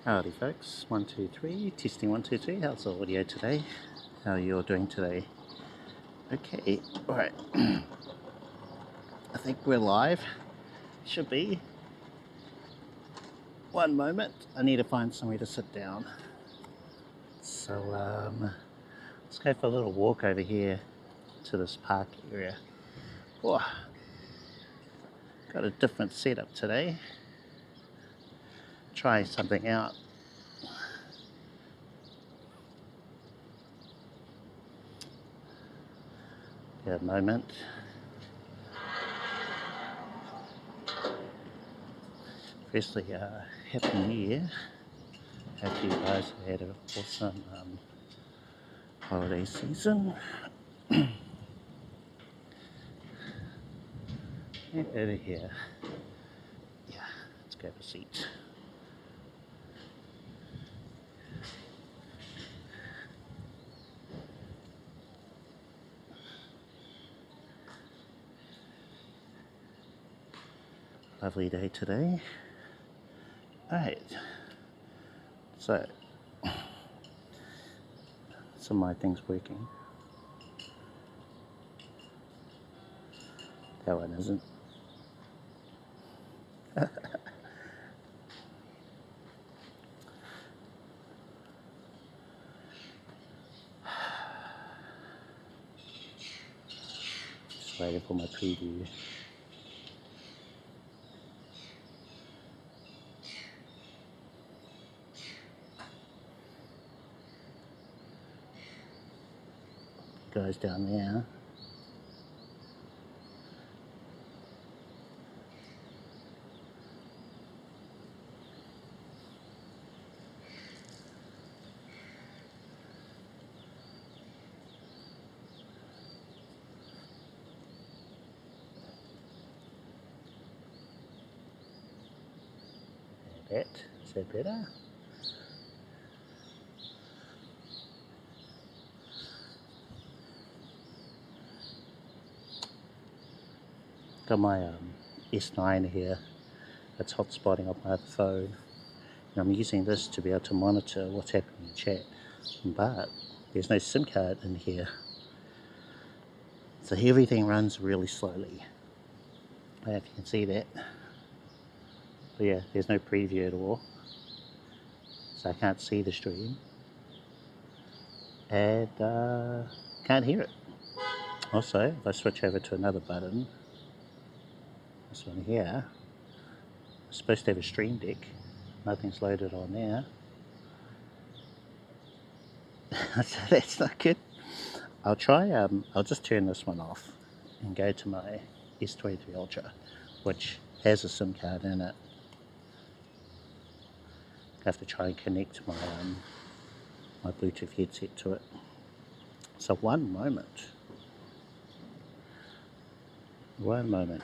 Howdy folks, 1 2 3, testing 1 2 3. How's the audio today? How are you all doing today? Okay, alright. I think we're live. Should be. One moment, I need to find somewhere to sit down. So let's go for a little walk over here to this park area. Oh, got a different setup today. Try something out. Yeah, a moment. Firstly, Happy New Year. Hope you guys have had an awesome holiday season. And over here. Yeah, let's grab a seat. Lovely day today. Alright, so some of my things working. That one isn't. Just waiting for my preview. Goes down there. Is that better? Got my S9 here. It's hotspotting off my other phone. And I'm using this to be able to monitor what's happening in chat. But there's no SIM card in here. So everything runs really slowly. I don't know if you can see that. But yeah, there's no preview at all. So I can't see the stream. And can't hear it. Also, if I switch over to another button, this one here, it's supposed to have a stream deck. Nothing's loaded on there. So that's not good. I'll try, I'll just turn this one off and go to my S23 Ultra, which has a SIM card in it. I have to try and connect my my Bluetooth headset to it. So one moment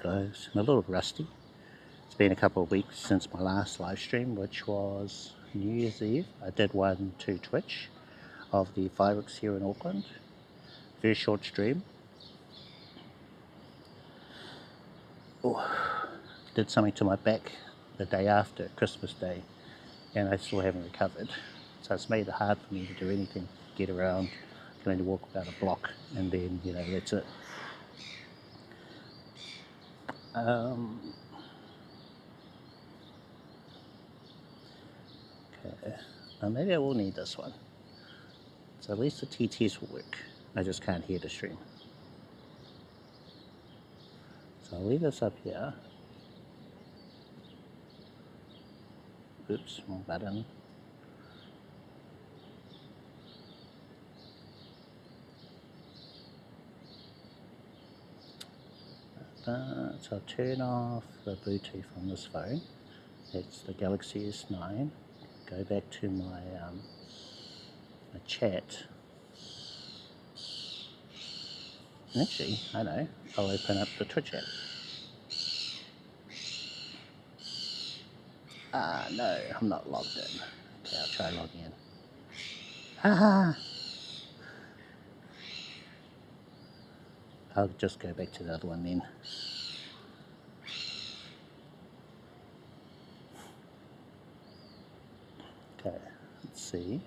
guys. I'm a little rusty. It's been a couple of weeks since my last live stream, which was New Year's Eve. I did one to Twitch of the fireworks here in Auckland. Very short stream. Oh, did something to my back the day after, Christmas Day, and I still haven't recovered. So it's made it hard for me to do anything, get around. I can only walk about a block, and then, you know, that's it. Okay, maybe I will need this one. So at least the TTS will work. I just can't hear the stream. So I'll leave this up here. Oops, wrong button. So I'll turn off the Bluetooth on this phone. That's the Galaxy S9. Go back to my, my chat. And actually, I know, I'll open up the Twitch app. No, I'm not logged in. Okay, I'll try logging in. I'll just go back to the other one then. see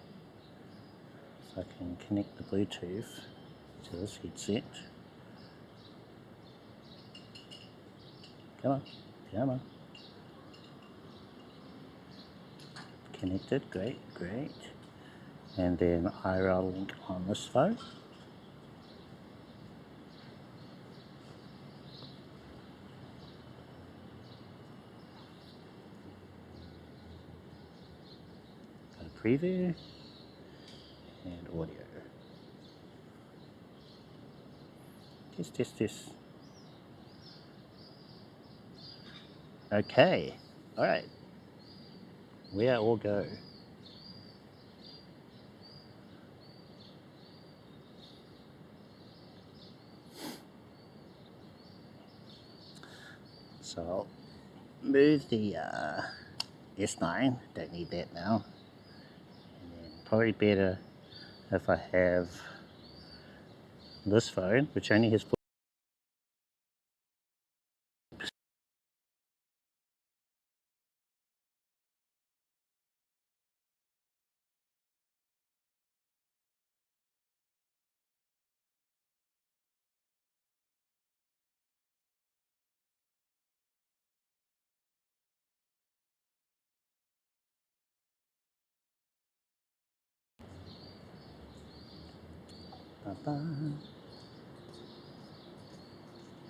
if I can connect the Bluetooth to this headset. Come on, come on. Connected, great, great. And then IRL Link on this phone. Go to preview and audio. Test, test, test. Okay, all right. Where all go? So I'll move the S9, don't need that now. And then probably better if I have this phone, which only has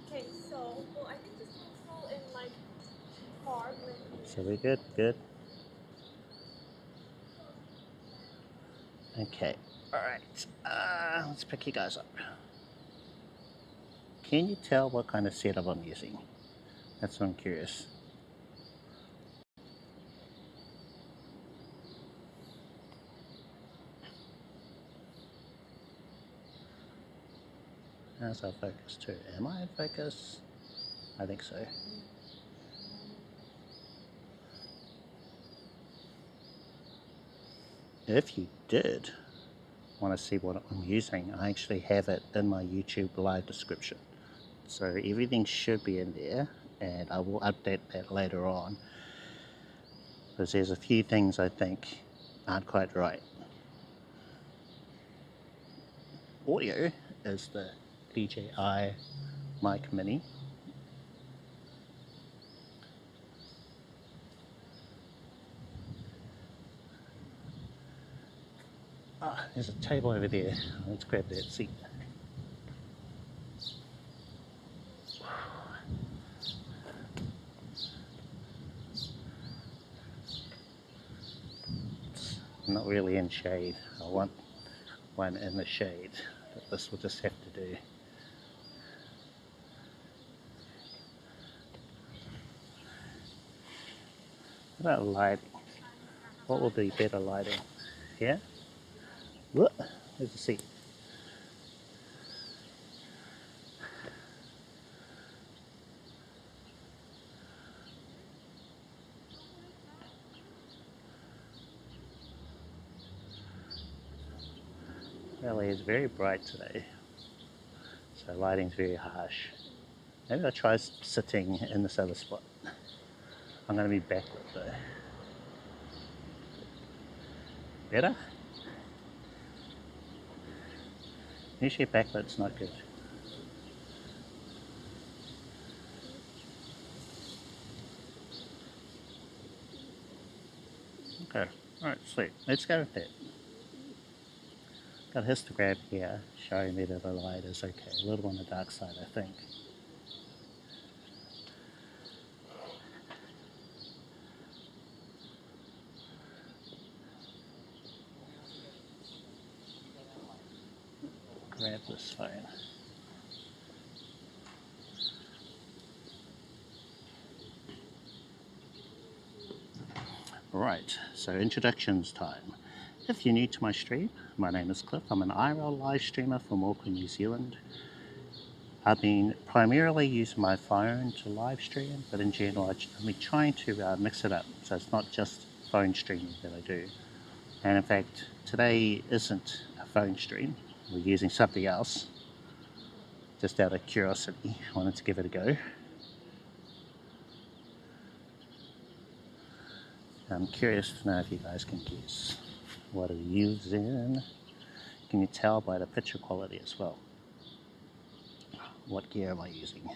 Okay, so well, I think this one's full in like hard. So we're good, good. Okay, all right. Let's pick you guys up. Can you tell what kind of setup I'm using? That's what I'm curious. How's our focus too? Am I in focus? I think so. If you did want to see what I'm using, I actually have it in my YouTube live description. So everything should be in there, and I will update that later on, because there's a few things I think aren't quite right. Audio is the DJI Mic Mini. Ah, there's a table over there. Let's grab that seat. It's not really in shade. I want one in the shade, but this will just have to do. What about lighting? What will be better lighting? Here? Look, there's a seat. LA is very bright today, so lighting's very harsh. Maybe I'll try sitting in this other spot. I'm going to be backward though. Better? Usually backward's not good. Okay, alright, sweet. Let's go with that. Got a histogram here showing me that the light is okay. A little on the dark side, I think. Grab this phone. Right, so introductions time. If you're new to my stream, my name is Cliff. I'm an IRL live streamer from Auckland, New Zealand. I've been primarily using my phone to live stream, but in general I've been trying to mix it up, so it's not just phone streaming that I do. And in fact, today isn't a phone stream. We're using something else, just out of curiosity. I wanted to give it a go. I'm curious to know if you guys can guess. what are you using? Can you tell by the picture quality as well? What gear am I using?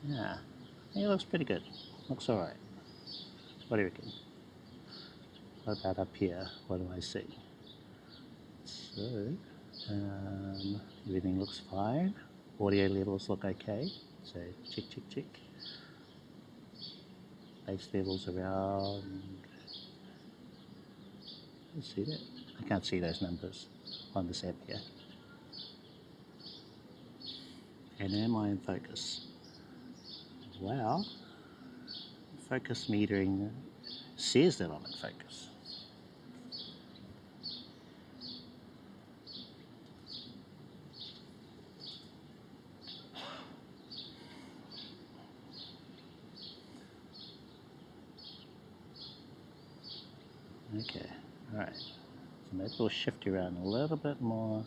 Yeah, it looks pretty good. Looks alright. What do you reckon? What about up here? What do I see? So, everything looks fine. Audio levels look okay. So, check, check, check. Bass levels around. Let's see that. I can't see those numbers on this app here. And am I in focus? Well, focus metering says that I'm in focus. Okay, alright. So maybe we'll shift you around a little bit more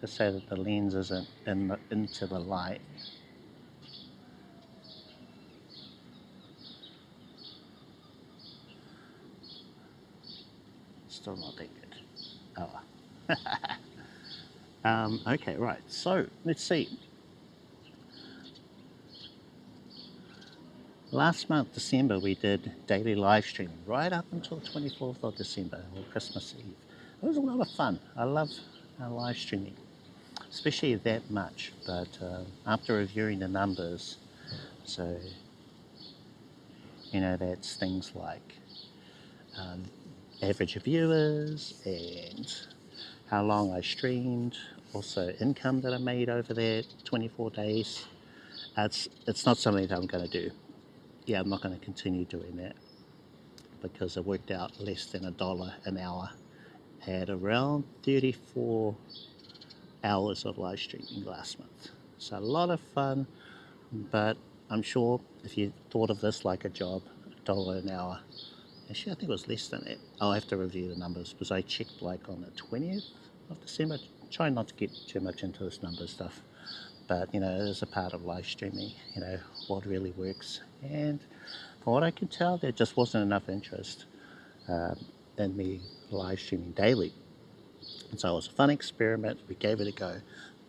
just so that the lens isn't into the light. Still not that good. Oh. Okay, right. So let's see. Last month, December, we did daily live streaming right up until 24th of December, or Christmas Eve. It was a lot of fun. I love live streaming, especially that much. But after reviewing the numbers, so you know, that's things like average viewers and how long I streamed, also income that I made over that 24 days. It's not something that I'm going to do. Yeah, I'm not going to continue doing that because it worked out less than $1 an hour. I had around 34 hours of live streaming last month. So a lot of fun, but I'm sure if you thought of this like a job, $1 an hour. Actually, I think it was less than that. I'll have to review the numbers because I checked like on the 20th of December. Try not to get too much into this number stuff. But, you know, it is a part of live streaming, you know, what really works. And from what I can tell, there just wasn't enough interest in me live streaming daily. And so it was a fun experiment. We gave it a go.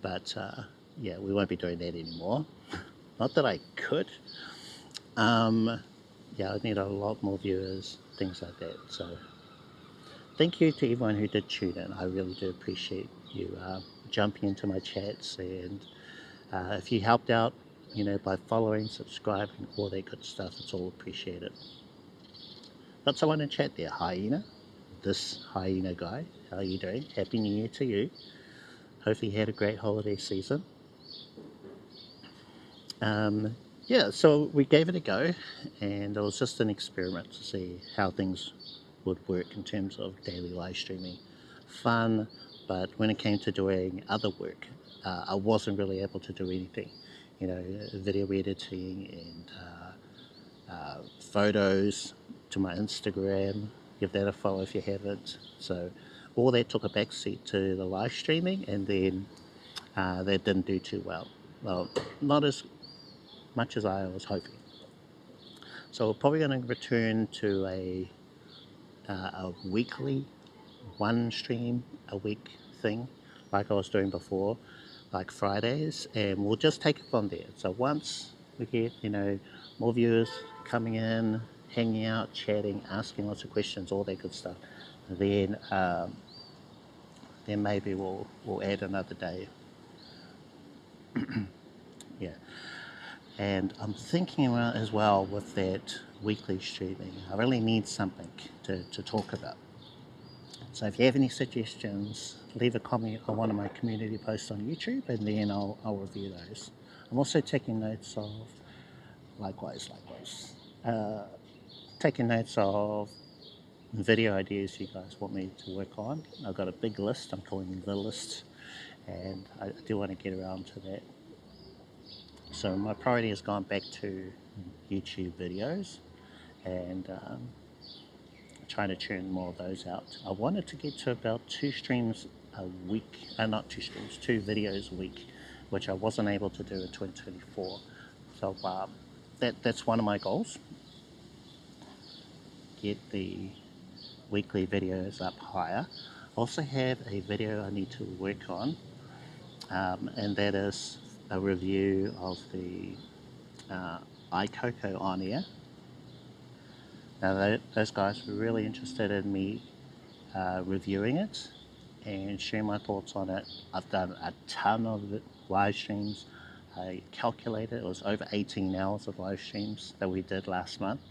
But, yeah, we won't be doing that anymore. Not that I could. Yeah, I need a lot more viewers, things like that. So thank you to everyone who did tune in. I really do appreciate you jumping into my chats, and if you helped out, you know, by following, subscribing, all that good stuff, it's all appreciated. Got someone in chat there, Hyena. This Hyena guy, how are you doing? Happy New Year to you. Hopefully you had a great holiday season. Yeah, so we gave it a go, and it was just an experiment to see how things would work in terms of daily live streaming. Fun, but when it came to doing other work, I wasn't really able to do anything. You know, video editing and photos to my Instagram. Give that a follow if you haven't. So all that took a backseat to the live streaming, and then that didn't do too well. Well, not as much as I was hoping. So we're probably going to return to a weekly, one stream a week thing, like I was doing before, like Fridays, and we'll just take it from there. So once we get, you know, more viewers coming in, hanging out, chatting, asking lots of questions, all that good stuff, then maybe we'll add another day. Yeah. And I'm thinking about as well with that weekly streaming, I really need something to talk about. So if you have any suggestions, leave a comment on one of my community posts on YouTube, and then I'll review those. I'm also taking notes of, likewise, taking notes of video ideas you guys want me to work on. I've got a big list, I'm calling it the list, and I do want to get around to that. So my priority has gone back to YouTube videos, and trying to churn more of those out. I wanted to get to about 2 streams a week, not 2 streams, 2 videos a week, which I wasn't able to do in 2024. So that's one of my goals. get the weekly videos up higher. I also have a video I need to work on, and that is a review of the iCoco on air. Now those guys were really interested in me reviewing it and sharing my thoughts on it. I've done a ton of live streams. I calculated it was over 18 hours of live streams that we did last month.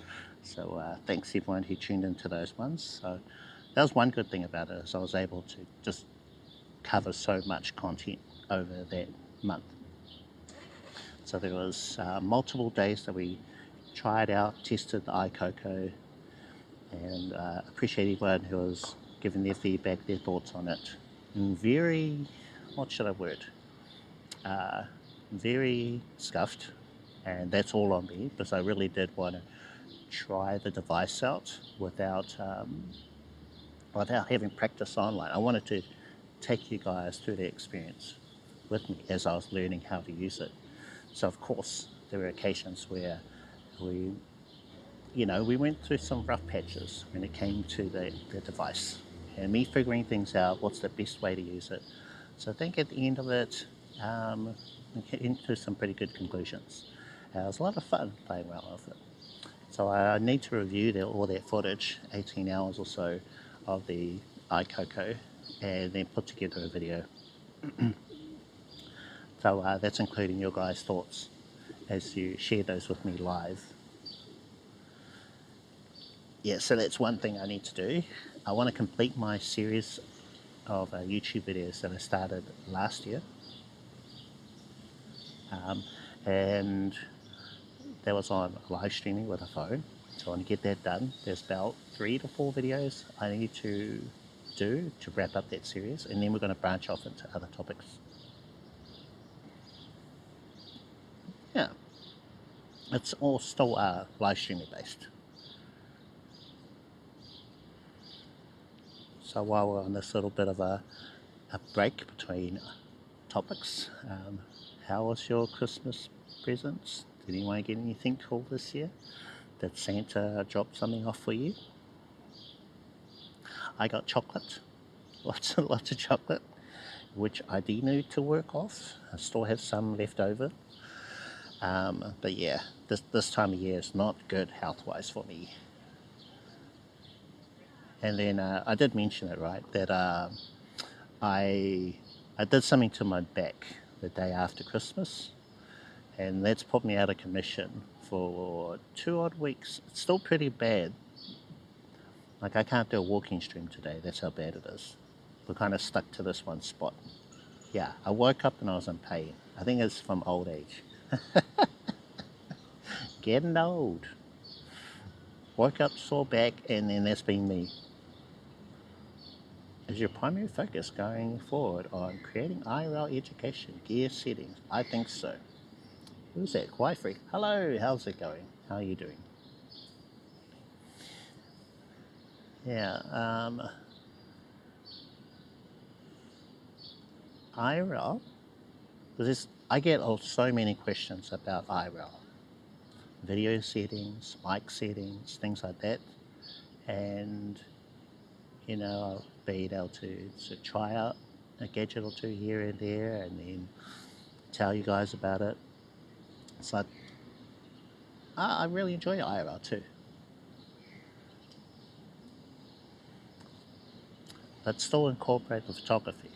So thanks everyone who tuned into those ones. So that was one good thing about it, is I was able to just cover so much content over that month. So there was multiple days that we tried out, tested the iCoco, and appreciate everyone who was giving their feedback, their thoughts on it. And very, what should I word? Very scuffed, and that's all on me, because I really did want to try the device out without having practice online. I wanted to take you guys through the experience with me as I was learning how to use it. So of course there were occasions where we went through some rough patches when it came to the device, and me figuring things out, what's the best way to use it. So I think at the end of it, we came to some pretty good conclusions. It was a lot of fun playing around with it. So I need to review all that footage, 18 hours or so of the iCoco, and then put together a video. So that's including your guys' thoughts as you share those with me live. Yeah, so that's one thing I need to do. I want to complete my series of YouTube videos that I started last year. And that was on live streaming with a phone. So I want to get that done. There's about 3 to 4 videos I need to do to wrap up that series, and then we're going to branch off into other topics. Yeah, it's all still live streaming based. So while we're on this little bit of a break between topics, how was your Christmas presents? Did anyone get anything cool this year? Did Santa drop something off for you? I got chocolate, lots of chocolate, which I do need to work off. I still have some left over. But yeah, this time of year is not good health-wise for me. And then I did mention it, right, that I did something to my back the day after Christmas, and that's put me out of commission for 2 odd weeks. It's still pretty bad. Like, I can't do a walking stream today, that's how bad it is. We're kind of stuck to this one spot. Yeah, I woke up and I was in pain. I think it's from old age. Getting old. Woke up, sore back, and then that's been me. Is your primary focus going forward on creating IRL education gear settings? I think so. Who's that? Quiet Freak. Hello, how's it going? How are you doing? Yeah, IRL. I get so many questions about IRL. Video settings, mic settings, things like that. And, I'll be able to try out a gadget or two here and there, and then tell you guys about it. So I really enjoy IRL too. But still incorporate the photography.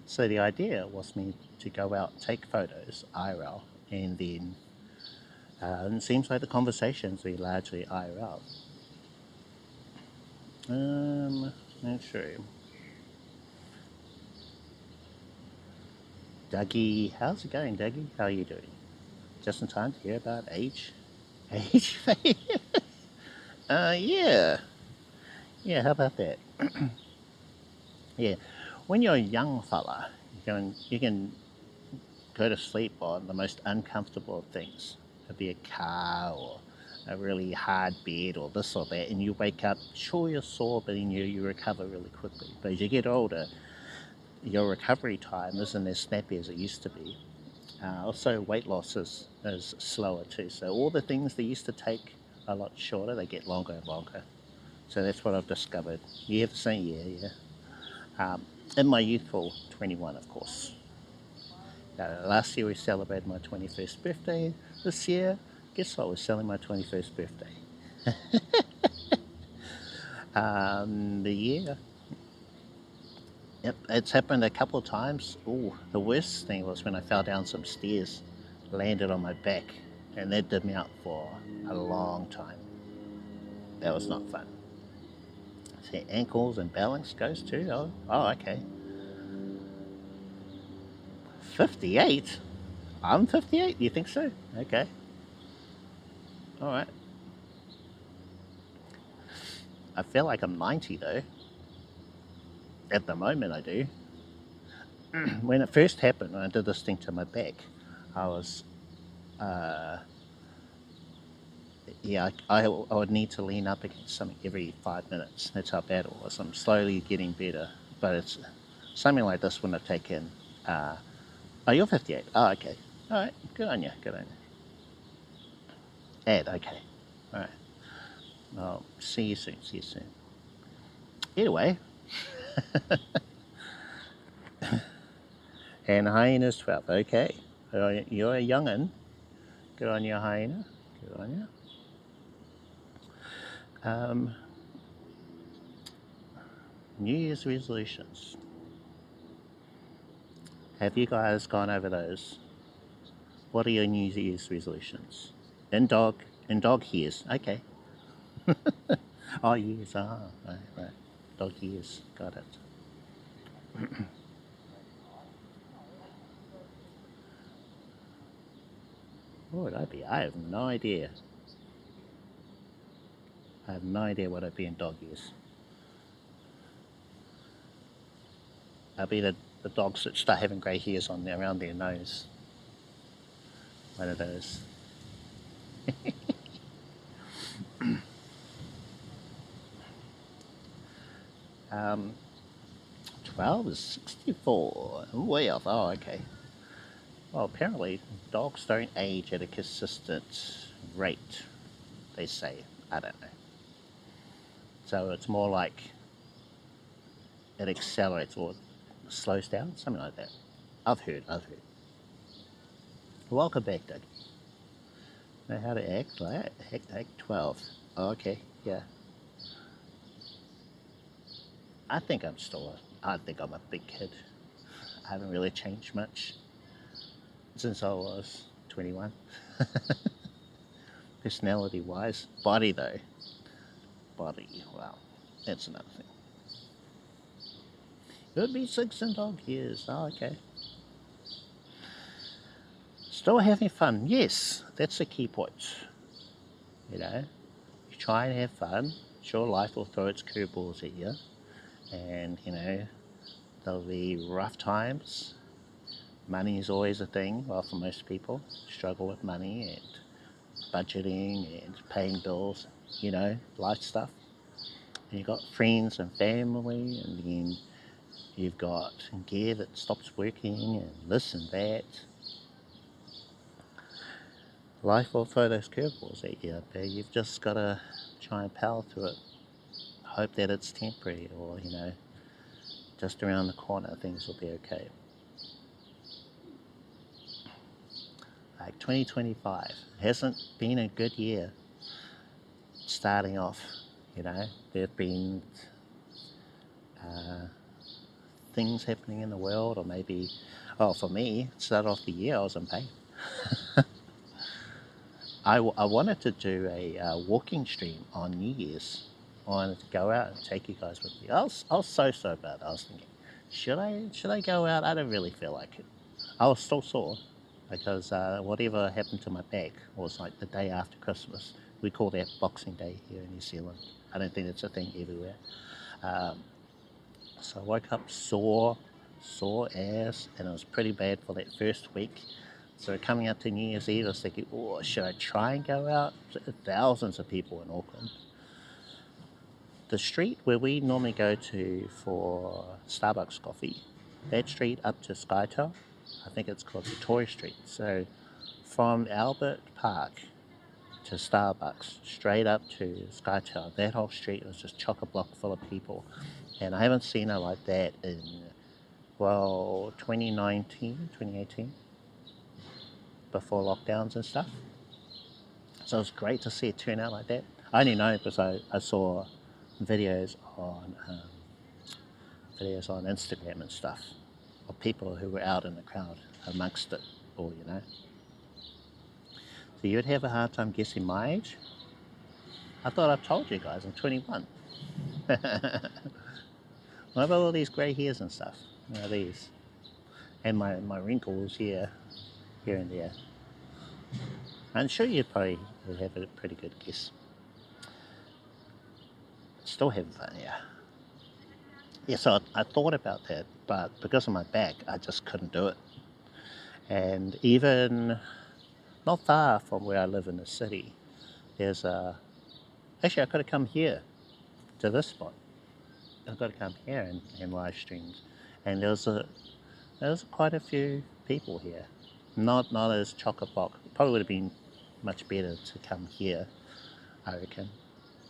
So the idea was me to go out, take photos, IRL, and then it seems like the conversations be largely IRL. Not sure. Dougie, how's it going, Dougie? How are you doing? Just in time to hear about age? Yeah. Yeah, how about that? Yeah, when you're a young fella, you can go to sleep on the most uncomfortable of things. It'd be a car or a really hard bed or this or that, and you wake up, sure you're sore, but then you recover really quickly. But as you get older, your recovery time isn't as snappy as it used to be. Also, weight loss is slower too. So all the things that used to take a lot shorter, they get longer and longer. So that's what I've discovered. You have the same year, yeah. In my youthful 21, of course. Last year we celebrated my 21st birthday. This year, guess what? We're selling my 21st birthday. The year. Yep, it's happened a couple of times. Oh, the worst thing was when I fell down some stairs, landed on my back, and that did me out for a long time. That was not fun. See, ankles and balance goes too. Oh, okay. 58? I'm 58, you think so? Okay. Alright. I feel like I'm 90 though. At the moment I do. When it first happened, when I did this thing to my back, I was, yeah, I would need to lean up against something every 5 minutes. That's how bad it was. I'm slowly getting better, but it's something like this when I've taken, oh, you're 58. Oh, okay. Alright, good on you, good on you. Ed, okay. Alright. Well, see you soon, see you soon. Anyway. And hyena's 12, okay. You're a young'un. Good on you, hyena. Good on you. New Year's resolutions. Have you guys gone over those? What are your New Year's resolutions? In dog years, okay. Oh, years, right. Dog years, got it. What would I be? I have no idea. I have no idea what I'd be in dog years. I'll be the dogs that start having grey hairs on around their nose. One of those. 12 is 64. Way off. Oh, okay. Well, apparently dogs don't age at a consistent rate, they say. I don't know. So it's more like it accelerates or slows down, something like that. I've heard. Welcome back, Doug. Know how to act like act 12. Oh, okay, yeah. I think I'm a big kid. I haven't really changed much since I was 21. Personality wise. Body though. Well, that's another thing. It would be 6 in dog years. Oh, okay. Still having fun. Yes, that's the key point. You know, you try and have fun. Sure, life will throw its curveballs at you. And, you know, there'll be rough times. Money is always a thing. Well, for most people, struggle with money and budgeting and paying bills, you know, life stuff. And you've got friends and family, and then you've got gear that stops working and this and that. Life will throw those curveballs at you, but you've just got to try and power through it. Hope that it's temporary, or, you know, just around the corner things will be okay. Like 2025 hasn't been a good year starting off, you know. There have been things happening in the world, or maybe, oh, for me, started off the year I was in pain. I wanted to do a walking stream on New Year's. I wanted to go out and take you guys with me. I was so bad. I was thinking, should I go out? I don't really feel like it. I was still sore because whatever happened to my back was like the day after Christmas. We call that Boxing Day here in New Zealand. I don't think it's a thing everywhere. So I woke up sore ass, and it was pretty bad for that first week. So coming up to New Year's Eve, I was thinking, oh, should I try and go out? Thousands of people in Auckland. The street where we normally go to for Starbucks coffee, that street up to Skytower, I think it's called Victoria Street. So from Albert Park to Starbucks, straight up to Sky Tower. That whole street was just chock-a-block full of people. And I haven't seen it like that in, well, 2018, before lockdowns and stuff. So it's great to see it turn out like that. I only know because I saw videos on Instagram and stuff of people who were out in the crowd amongst it all, you know. So you'd have a hard time guessing my age? I thought I've told you guys, I'm 21. What about all these grey hairs and stuff? You know, these. And my wrinkles here and there. I'm sure you probably would have a pretty good guess. Still having fun, yeah. Yeah, so I thought about that, but because of my back, I just couldn't do it. And even not far from where I live in the city, there's actually I could have come here to this spot. I've got to come here and live streams. And there was quite a few people here. Not as chock-a-block. Probably would have been much better to come here, I reckon.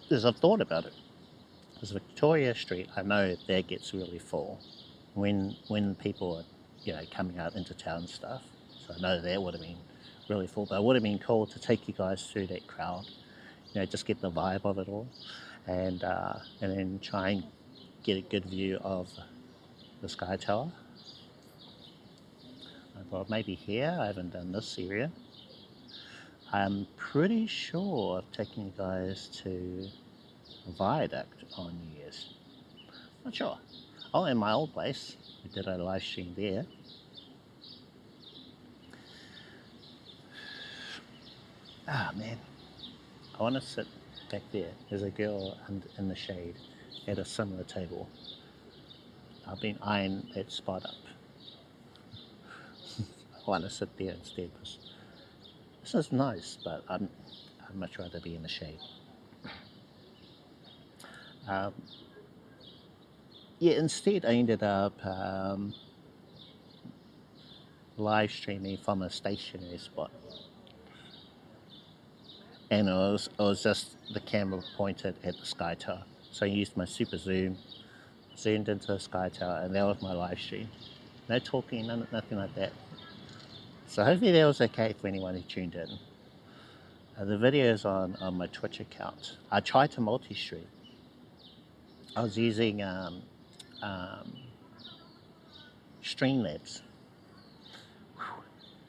Because I've thought about it. Because Victoria Street, I know that gets really full when people are, you know, coming out into town and stuff. So I know that would have been really full. But it would have been cool to take you guys through that crowd. You know, just get the vibe of it all, and then try and get a good view of the Sky Tower. I thought maybe here. I haven't done this area. I'm pretty sure of taking you guys to a viaduct on New Year's. Not sure. Oh, in my old place, we did a live stream there. Ah, man. I want to sit back there. There's a girl in the shade at a similar table. I've been eyeing that spot up. I want to sit there instead because this is nice, but I'd much rather be in the shade. Yeah, instead I ended up live streaming from a stationary spot. And it was just the camera pointed at the Sky Tower. So I used my super zoom, zoomed into the Sky Tower, and that was my live stream. No talking, nothing like that. So hopefully that was okay for anyone who tuned in. The video is on my Twitch account. I tried to multi-stream. I was using Streamlabs.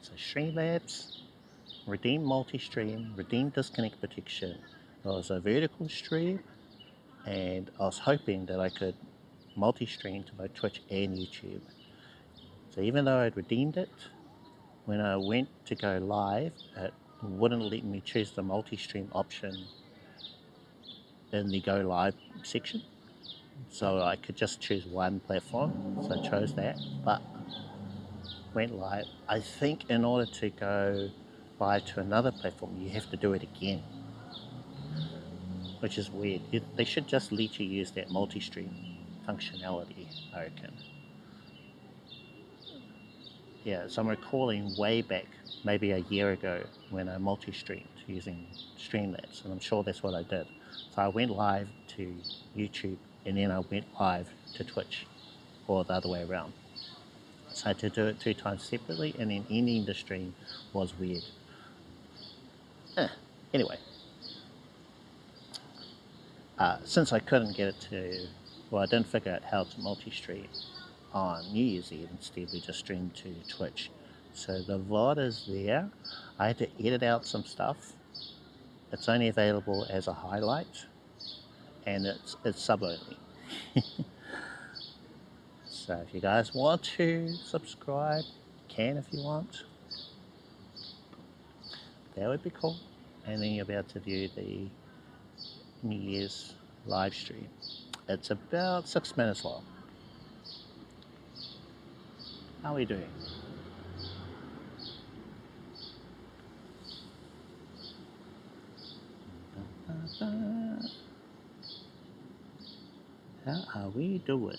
So Streamlabs, redeem multi-stream, redeem disconnect protection. It was a vertical stream, and I was hoping that I could multi-stream to both Twitch and YouTube. So even though I'd redeemed it, when I went to go live, it wouldn't let me choose the multi-stream option in the go live section. So I could just choose one platform, so I chose that, but went live. I think in order to go live to another platform, you have to do it again, which is weird. They should just let you use that multi-stream functionality, I reckon. Yeah, so I'm recalling way back, maybe a year ago, when I multi-streamed using Streamlabs, and I'm sure that's what I did. So I went live to YouTube, and then I went live to Twitch, or the other way around. So I had to do it 2 times separately, and then ending the stream was weird. Anyway, since I couldn't get it to, well, I didn't figure out how to multi-stream on New Year's Eve. Instead, we just streamed to Twitch. So the VOD is there. I had to edit out some stuff. It's only available as a highlight, and it's sub only. So if you guys want to subscribe, you can if you want. That would be cool. And then you'll be able to view the New Year's live stream. It's about 6 minutes long. How are we doing? How are we doing?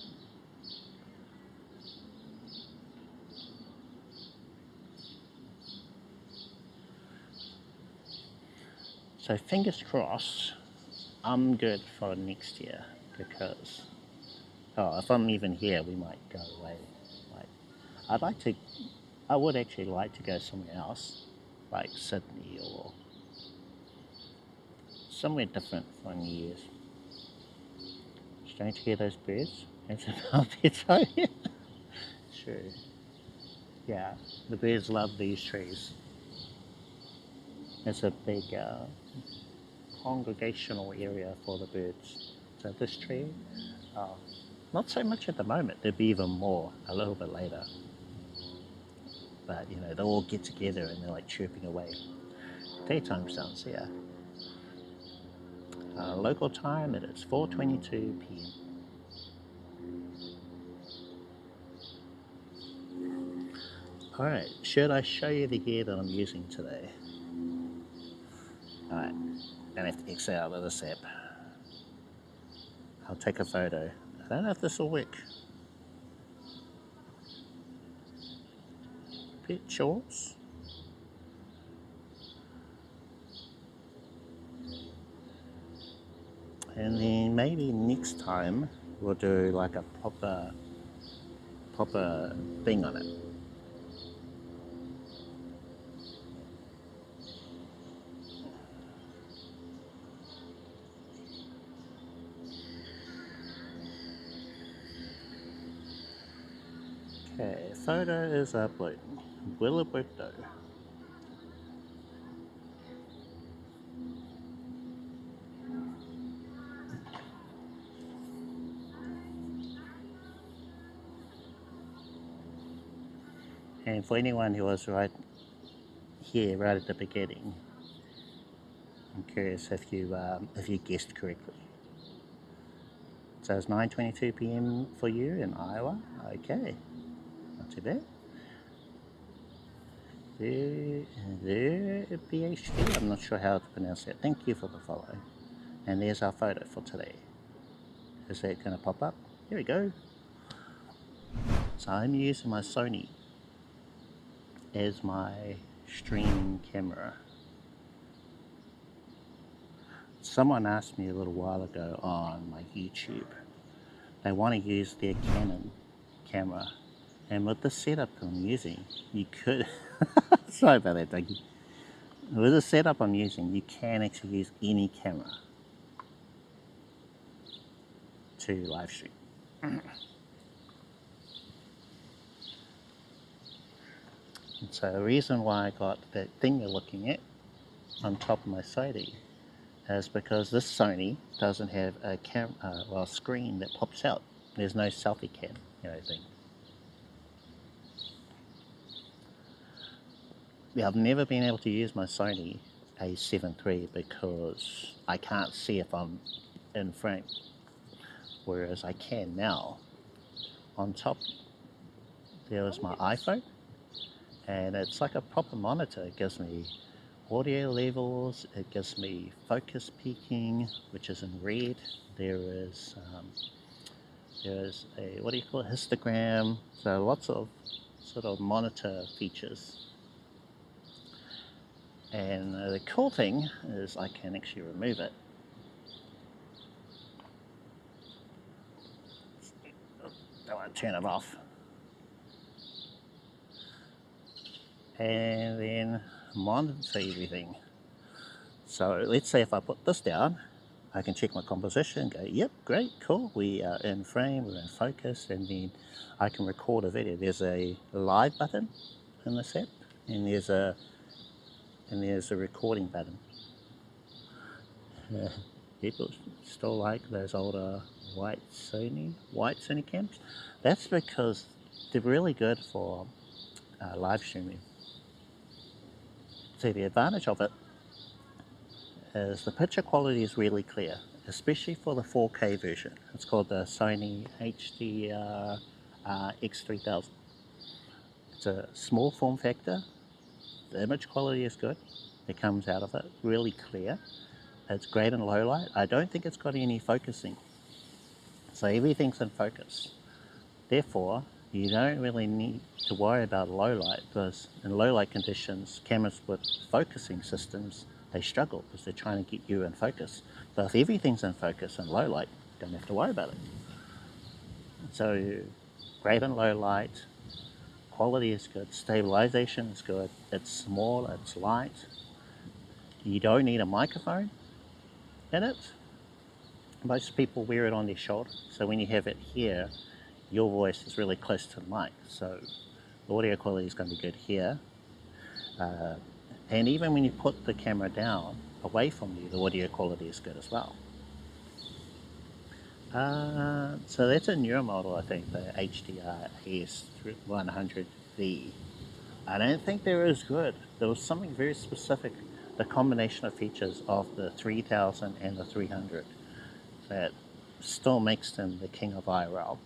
So fingers crossed, I'm good for next year because, oh, if I'm even here, we might go away. Like, I would actually like to go somewhere else, like Sydney or somewhere different for New Year's. Strange to hear those birds. That's about Bitrate. Sure. Yeah, the birds love these trees. It's a big congregational area for the birds. So this tree, not so much at the moment. There'll be even more a little bit later. But you know, they'll all get together and they're like chirping away. Daytime sounds, yeah. Local time, it is 4:22 p.m. Alright, should I show you the gear that I'm using today? Alright, I have to exit out of this app. I'll take a photo. I don't know if this will work. Pictures. And then maybe next time we'll do like a proper thing on it. Okay, photo is uploading. Will it work though? And for anyone who was right here, right at the beginning, I'm curious if you guessed correctly. So it's 9:22 p.m. for you in Iowa. Okay, not too bad. The PhD, I'm not sure how to pronounce that. Thank you for the follow. And there's our photo for today. Is that going to pop up? Here we go. So I'm using my Sony as my streaming camera. Someone asked me a little while ago on my YouTube, they want to use their Canon camera, and with the setup I'm using, you could, sorry about that, Dougie. With the setup I'm using, you can actually use any camera to live stream. And so the reason why I got that thing you're looking at on top of my Sony is because this Sony doesn't have a screen that pops out. There's no selfie cam, thing. Yeah, I've never been able to use my Sony A7 III because I can't see if I'm in frame, whereas I can now. On top there is my iPhone, and it's like a proper monitor. It gives me audio levels, it gives me focus peaking, which is in red. There is a, what do you call it, histogram, so lots of sort of monitor features. And the cool thing is I can actually remove it. Don't want to turn it off. And then monitor everything. So let's say if I put this down, I can check my composition, go, yep, great, cool, we are in frame, we're in focus, and then I can record a video. There's a live button in this app, and there's a recording button. People still like those older white Sony cams. That's because they're really good for live streaming. So the advantage of it is the picture quality is really clear, especially for the 4K version. It's called the Sony HDR X3000. It's a small form factor. The image quality is good. It comes out of it really clear. It's great in low light. I don't think it's got any focusing. So everything's in focus. Therefore, you don't really need to worry about low light, because in low light conditions, cameras with focusing systems they struggle because they're trying to get you in focus. But if everything's in focus and low light, you don't have to worry about it. So great in low light, quality is good, stabilization is good, it's small, it's light. You don't need a microphone in it. Most people wear it on their shoulder, so when you have it here, your voice is really close to the mic, so the audio quality is going to be good here. And even when you put the camera down away from you, the audio quality is good as well. So that's a newer model, I think, the HDR AS100V. I don't think they're as good. There was something very specific, the combination of features of the 3000 and the 300 that still makes them the king of IRL.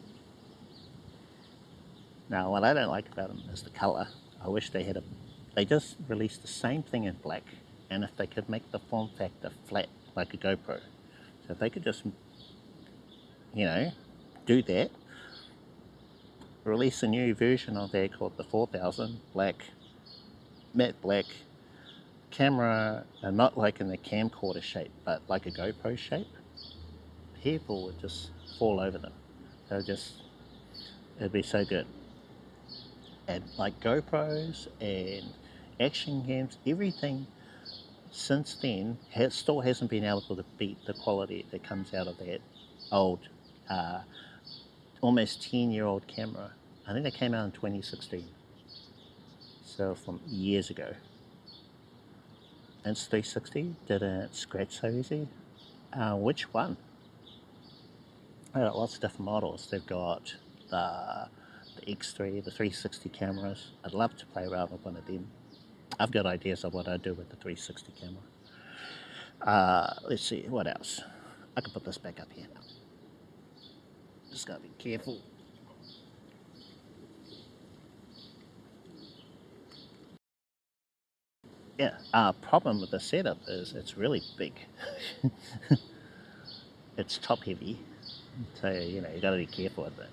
Now, what I don't like about them is the color. I wish they had they just released the same thing in black, and if they could make the form factor flat like a GoPro, so if they could just, you know, do that, release a new version of that called the 4000 black, matte black camera, and not like in the camcorder shape, but like a GoPro shape, people would just fall over them. It'd be so good. And like GoPros and action cams, everything since then still hasn't been able to beat the quality that comes out of that old, almost 10-year-old camera. I think they came out in 2016, so from years ago. Insta360 didn't scratch so easy. Which one? They've got lots of different models. They've got the X3, the 360 cameras. I'd love to play around with one of them. I've got ideas of what I'd do with the 360 camera. Let's see, what else? I can put this back up here now. Just gotta be careful. Yeah, problem with the setup is it's really big. It's top heavy, so you know, you gotta be careful with it.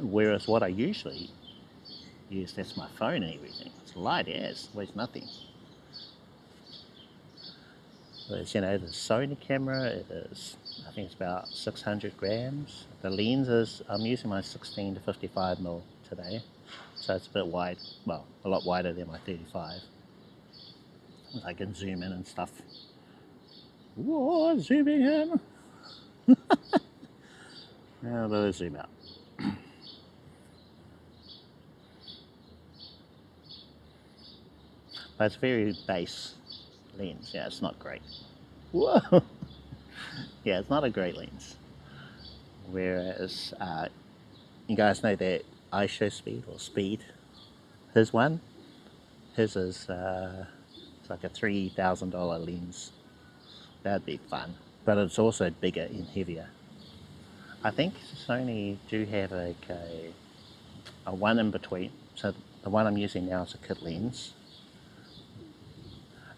Whereas what I usually use, that's my phone and everything. It's light as, weighs nothing. Whereas, you know, the Sony camera, it is, I think it's about 600 grams. The lens is, I'm using my 16 to 55mm today, so it's a bit wide, well, a lot wider than my 35. I can zoom in and stuff. Whoa, zooming in! Now let's zoom out. But it's very base lens. Yeah, it's not great. Whoa! Yeah, it's not a great lens. Whereas, you guys know that ISO speed or speed. His is it's like a $3,000 lens. That'd be fun. But it's also bigger and heavier. I think Sony do have like a one in between. So the one I'm using now is a kit lens.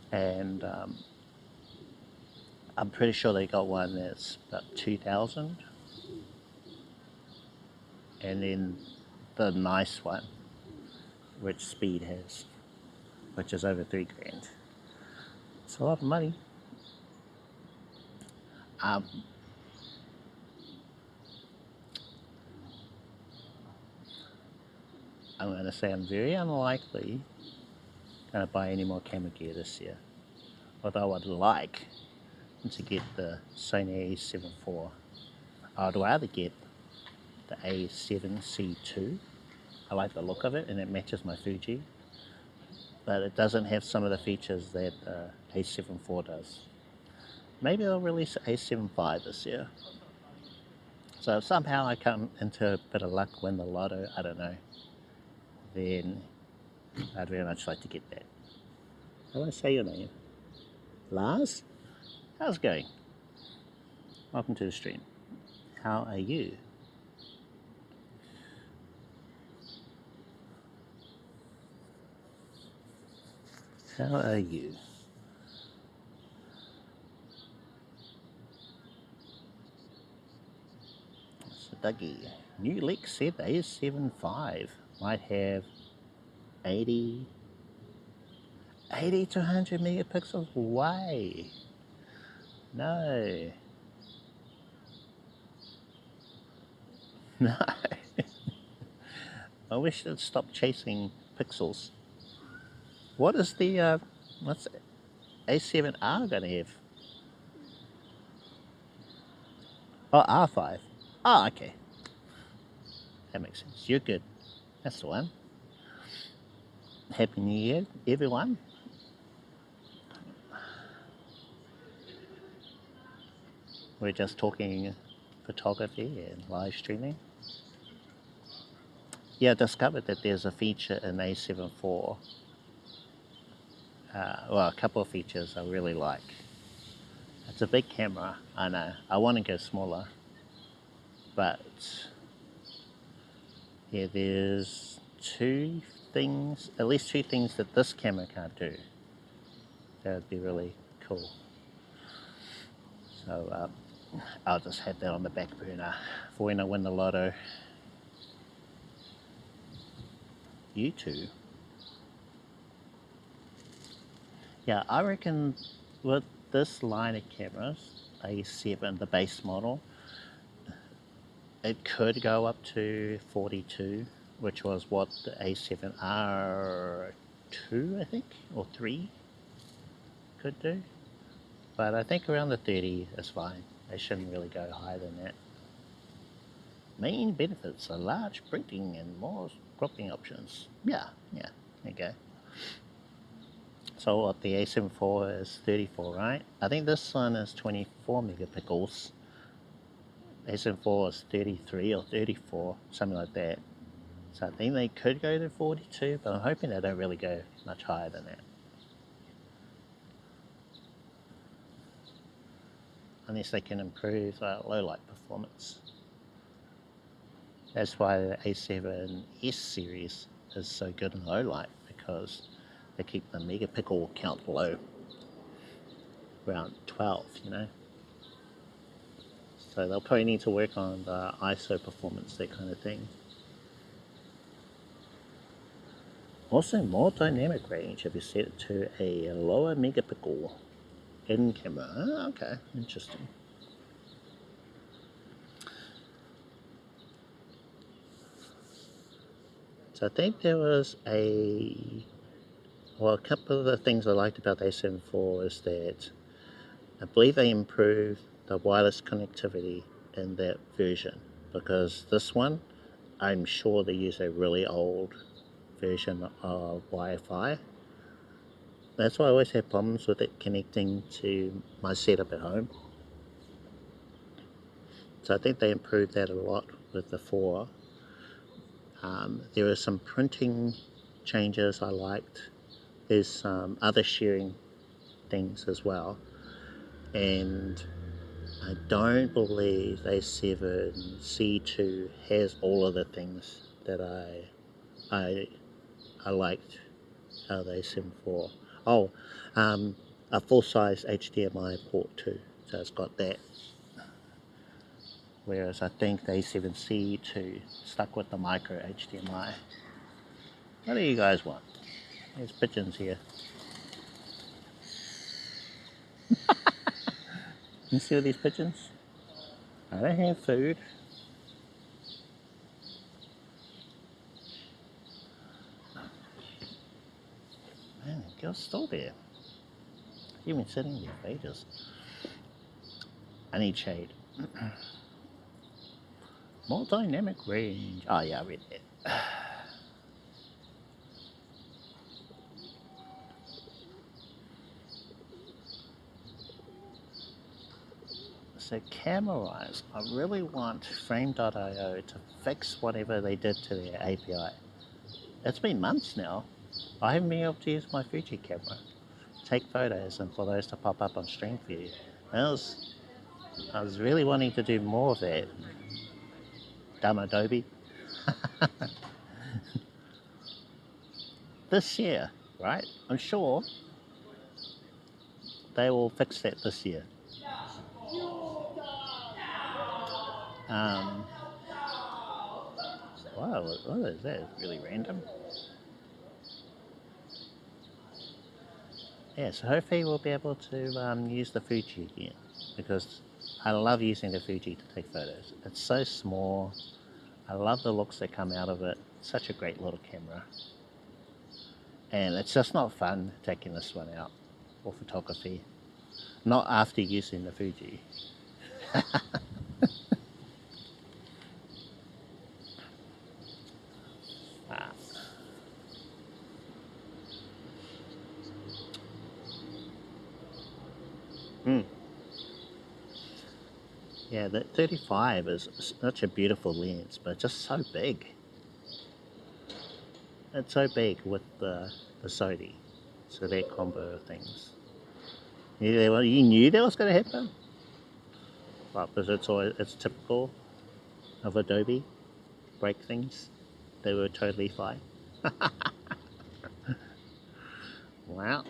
And I'm pretty sure they got one that's about 2,000, and then the nice one, which Speed has, which is over $3,000. It's a lot of money. I'm going to say I'm very unlikely going to buy any more camera gear this year, although I'd like to get the Sony A7 IV. I'd rather get the A7C2. I like the look of it and it matches my Fuji, but it doesn't have some of the features that A7 IV does. Maybe they'll release A7 V this year. So if somehow I come into a bit of luck, win the lotto, I don't know, then I'd very much like to get that. How do I say your name? Lars? How's it going? Welcome to the stream. How are you? How are you? So Dougie, new leak said the A7 V might have 80 80 to 100 megapixels? Why? No. No. I wish it'd stop chasing pixels. What is the, what's A7R gonna have? Oh, R5. Oh, okay. That makes sense. You're good. That's the one. Happy New Year, everyone. We're just talking photography and live streaming. Yeah, I discovered that there's a feature in A7 IV. Well, a couple of features I really like. It's a big camera, I know. I want to go smaller. But yeah, there's two things, at least two things that this camera can't do. That would be really cool. So I'll just have that on the back burner for when I win the lotto. You too. Yeah, I reckon with this line of cameras, A7, the base model, it could go up to 42, which was what the A7R2, I think, or 3 could do. But I think around the 30 is fine. They shouldn't really go higher than that. Main benefits are large printing and more cropping options. Yeah, there you go. So what, the A7 IV is 34, right? I think this one is 24 megapixels. A7 IV is 33 or 34, something like that. So I think they could go to 42, but I'm hoping they don't really go much higher than that. Unless they can improve low light performance. That's why the A7 S series is so good in low light, because they keep the megapixel count low, around 12, you know. So they'll probably need to work on the ISO performance, that kind of thing. Also, more dynamic range if you set it to a lower megapixel in camera. Oh, okay, interesting. So I think there was a couple of the things I liked about the A7 IV is that I believe they improved the wireless connectivity in that version, because this one, I'm sure they use a really old version of Wi-Fi. That's why I always have problems with it connecting to my setup at home. So I think they improved that a lot with the 4. There were some printing changes I liked. There's some other sharing things as well. And I don't believe A7 C2 has all of the things that I liked out of the A7 IV. Oh, a full-size HDMI port too, so it's got that. Whereas I think the A7 C2 stuck with the micro HDMI. What do you guys want? There's pigeons here. You see all these pigeons? I don't have food. Man, the girl's still there. She's been sitting there for ages. I need shade. More dynamic range. Oh yeah, I read that. So camera-wise, I really want Frame.io to fix whatever they did to their API. It's been months now. I haven't been able to use my Fuji camera, take photos, and for those to pop up on Stream View. I was really wanting to do more of that. Dumb Adobe. This year, right? I'm sure they will fix that this year. Wow, what is that? It's really random. yeah, so hopefully we'll be able to use the Fuji again, because I love using the Fuji to take photos. It's so small. I love the looks that come out of it. It's such a great little camera. And it's just not fun taking this one out for photography. Not after using the Fuji. Yeah, the 35 is such a beautiful lens, but just so big. It's so big with the Sony, so their combo of things. Yeah, you knew that was going to happen? Well, because it's typical of Adobe, break things. They were totally fine. Wow.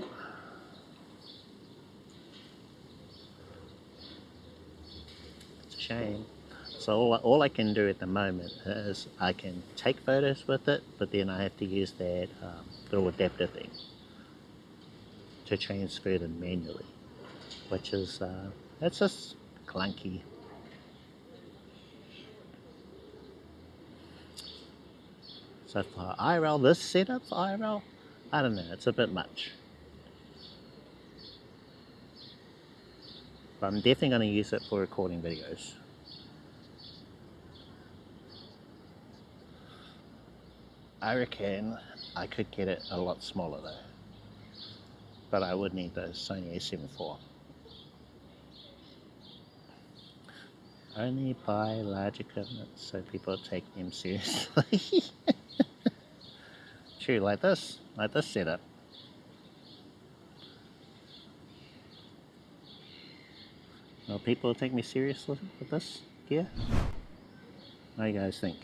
It's a shame. So all I can do at the moment is I can take photos with it, but then I have to use that little adapter thing to transfer them manually, which is it's just clunky. So for IRL, this setup for IRL, I don't know, it's a bit much. But I'm definitely going to use it for recording videos. I reckon I could get it a lot smaller though, but I would need the Sony a7 IV. Only buy large equipment so people take them seriously. True, like this setup. Will people take me seriously with this gear? What do you guys think?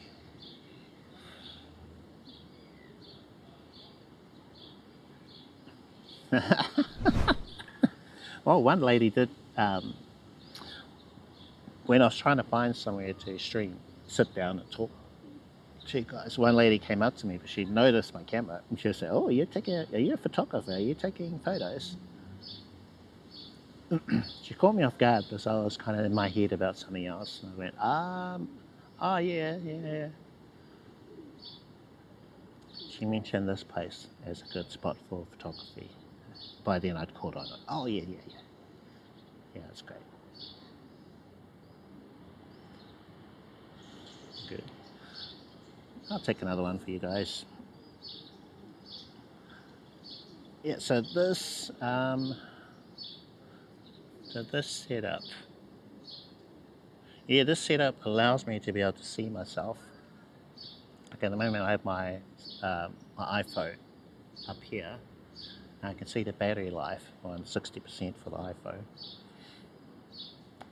Well, one lady did, when I was trying to find somewhere to stream, sit down and talk to you guys, one lady came up to me, but she noticed my camera, and she said, "Oh, are you a photographer? Are you taking photos?" She caught me off guard because I was kind of in my head about something else, and I went, oh yeah. She mentioned this place as a good spot for photography. By then I'd caught on it. Oh yeah. Yeah, it's great. Good. I'll take another one for you guys. Yeah, so this setup. Yeah, this setup allows me to be able to see myself. Okay, at the moment I have my iPhone up here. I can see the battery life on 60% for the iPhone.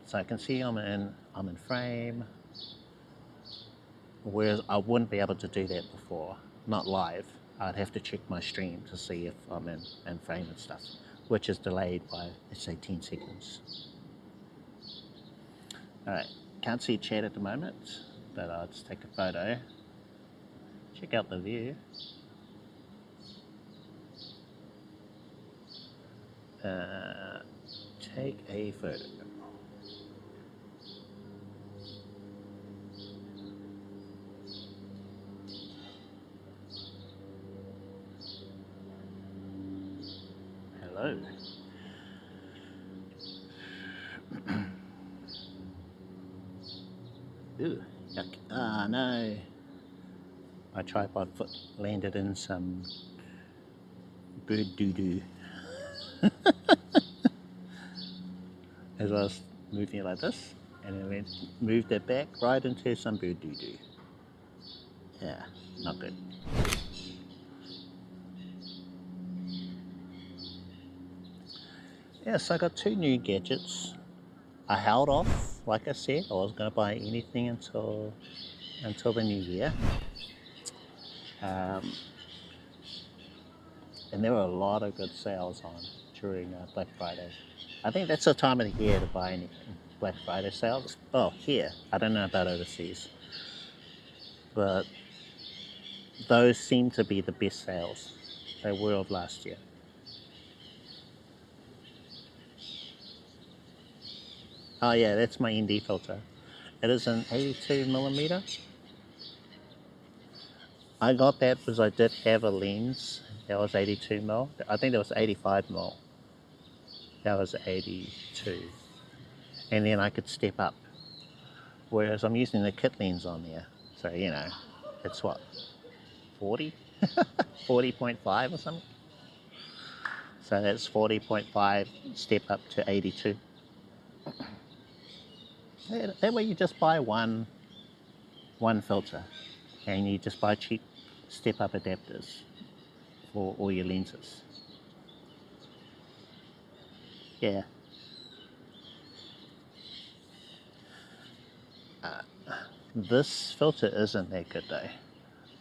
So I can see I'm in frame, whereas I wouldn't be able to do that before, not live. I'd have to check my stream to see if I'm in frame and stuff, which is delayed by, let's say, 10 seconds. Alright, can't see chat at the moment, but I'll just take a photo. Check out the view. Take a photo. Hello. Ooh, yuck. Ah, no. My tripod foot landed in some bird doo-doo. As I was moving it like this, and then moved it back right into some bird doo-doo. Yeah, not good. Yeah, so I got two new gadgets. I held off, like I said, I wasn't going to buy anything until the new year. And there were a lot of good sales on during Black Friday. I think that's the time of the year to buy anything. Black Friday sales. Oh, here. I don't know about overseas. But those seem to be the best sales they were of last year. Oh yeah, that's my ND filter. It is an 82mm. I got that because I did have a lens that was 82mm. I think that was 85mm. That was 82. And then I could step up. Whereas I'm using the kit lens on there. So, you know, it's what, 40? 40.5 or something? So that's 40.5 step up to 82. That way you just buy one filter and you just buy cheap step up adapters for all your lenses. Yeah. This filter isn't that good though.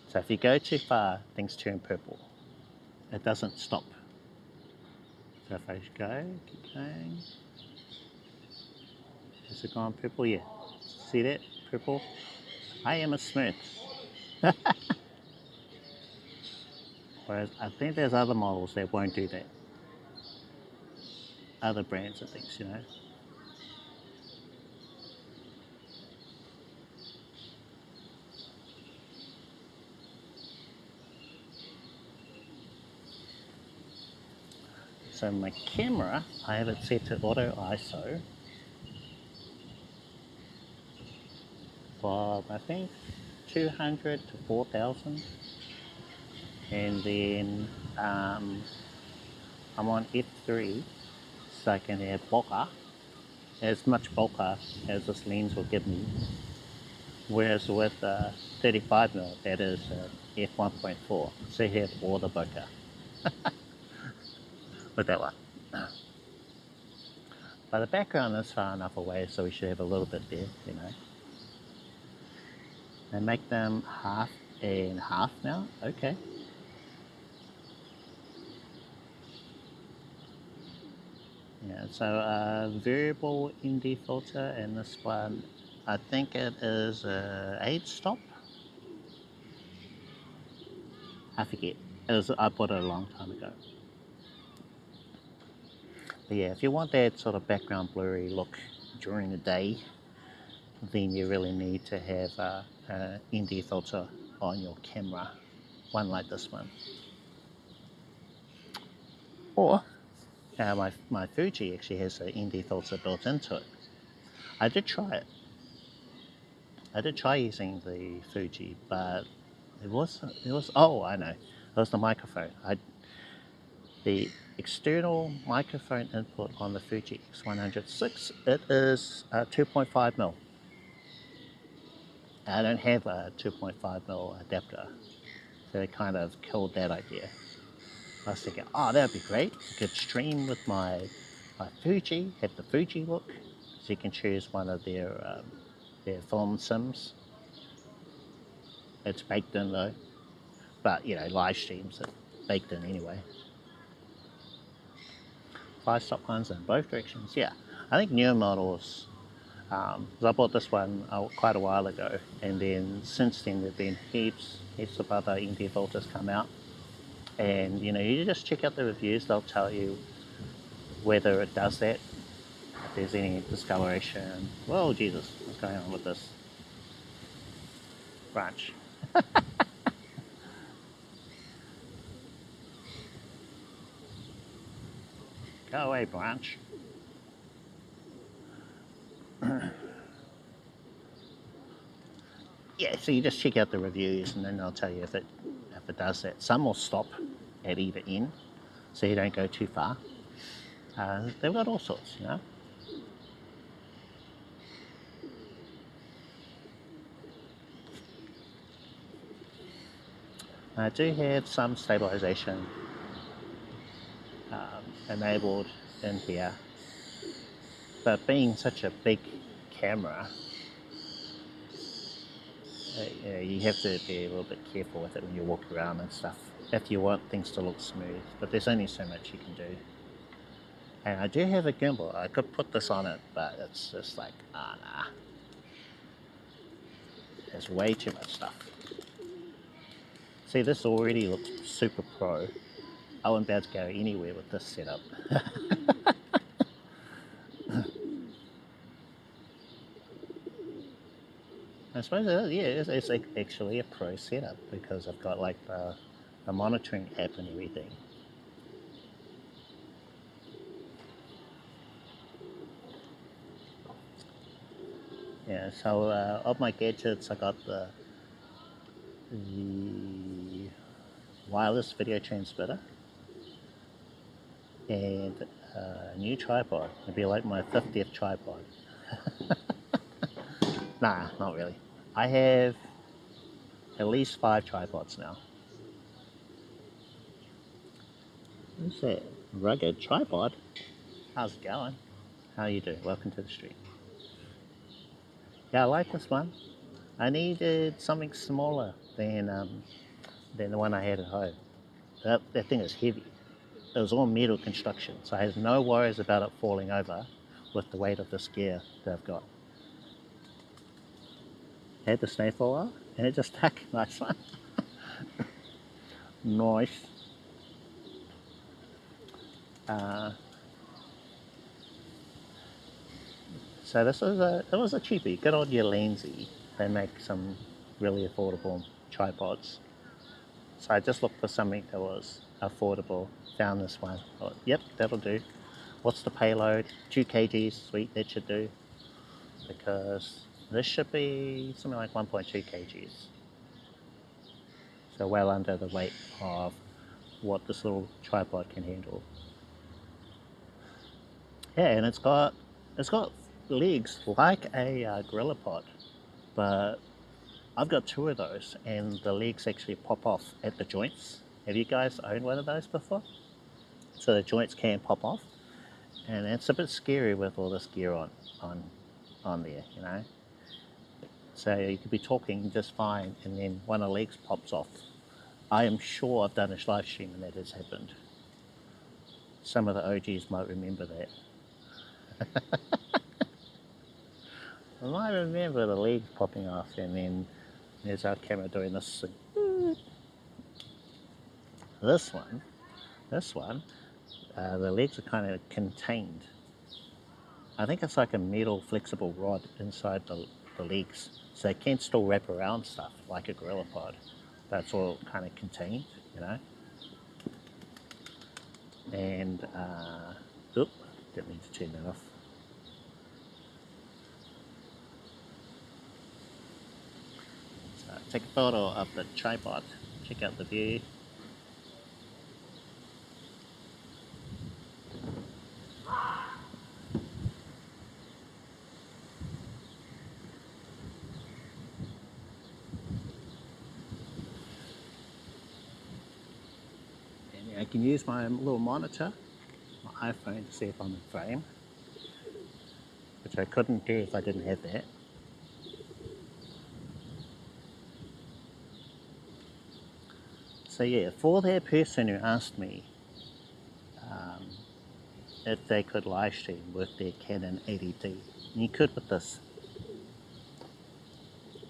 So if you go too far, things turn purple. It doesn't stop. So if I go, keep going. Has it gone purple? Yeah. See that? Purple? I am a Smurf. Whereas I think there's other models that won't do that. Other brands and things, you know. So my camera, I have it set to auto ISO for I think 200 to 4000, and then I'm on f3, so I can have bokeh, as much bokeh as this lens will give me. Whereas with 35mm, that is f1.4, so you have all the bokeh with that one. But the background is far enough away, so we should have a little bit there, you know. And make them half and half now, okay. Yeah, so variable ND filter, and this one, I think it is 8 stop. I forget. I bought it a long time ago. But yeah, if you want that sort of background blurry look during the day, then you really need to have an ND filter on your camera, one like this one. Or my Fuji actually has an ND filter built into it. I did try it. I did try using the Fuji, but it was oh, I know, it was the microphone. The external microphone input on the Fuji X106, it is 2.5mm. I don't have a 2.5mm adapter, so it kind of killed that idea. I was thinking, oh, that'd be great. I could stream with my Fuji, have the Fuji look, so you can choose one of their film sims. It's baked in though, but you know, live streams are baked in anyway. 5 stop ones in both directions. Yeah, I think newer models, because I bought this one quite a while ago, and then since then there've been heaps of other ND filters come out, and you know, you just check out the reviews. They'll tell you whether it does that, if there's any discoloration. Whoa, Jesus, what's going on with this branch? Go away, branch. Yeah, so you just check out the reviews, and then they'll tell you if it does that. Some will stop at either end, so you don't go too far. They've got all sorts, you know. I do have some stabilization enabled in here, but being such a big camera, you have to be a little bit careful with it when you walk around and stuff, if you want things to look smooth, but there's only so much you can do. And I do have a gimbal. I could put this on it, but it's just like, nah. There's way too much stuff. See, this already looks super pro. I wouldn't be able to go anywhere with this setup. suppose yeah, it's like actually a pro setup because I've got like the monitoring app and everything. Yeah, so of my gadgets, I got the wireless video transmitter and a new tripod. It'd be like my 50th tripod. Nah, not really. I have at least 5 tripods now. What's that? Rugged tripod? How's it going? How you doing? Welcome to the stream. Yeah, I like this one. I needed something smaller than the one I had at home. That thing is heavy. It was all metal construction, so I had no worries about it falling over with the weight of this gear that I've got. I had the snake for a while, and it just stuck. Nice one. Nice. So this is it was a cheapie. Good old Lindsay. They make some really affordable tripods. So I just looked for something that was affordable. Found this one. Thought, yep, that'll do. What's the payload? 2 kgs. Sweet, that should do. Because this should be something like 1.2 kgs. So well under the weight of what this little tripod can handle. Yeah, and it's got legs like a gorilla pod, but I've got 2 of those, and the legs actually pop off at the joints. Have you guys owned one of those before? So the joints can pop off, and it's a bit scary with all this gear on there, you know. So you could be talking just fine, and then one of the legs pops off. I am sure I've done a live stream and that has happened. Some of the OGs might remember that. I might remember the legs popping off, and then there's our camera doing this thing. This one, the legs are kind of contained. I think it's like a metal flexible rod inside the legs, so they can still wrap around stuff like a gorilla pod, but it's all kind of contained, you know. And didn't mean to turn that off. So take a photo of the tripod. Check out the view. I can use my little monitor, my iPhone, to see if I'm in frame, which I couldn't do if I didn't have that. So yeah, for that person who asked me if they could live stream with their Canon 80D, you could with this.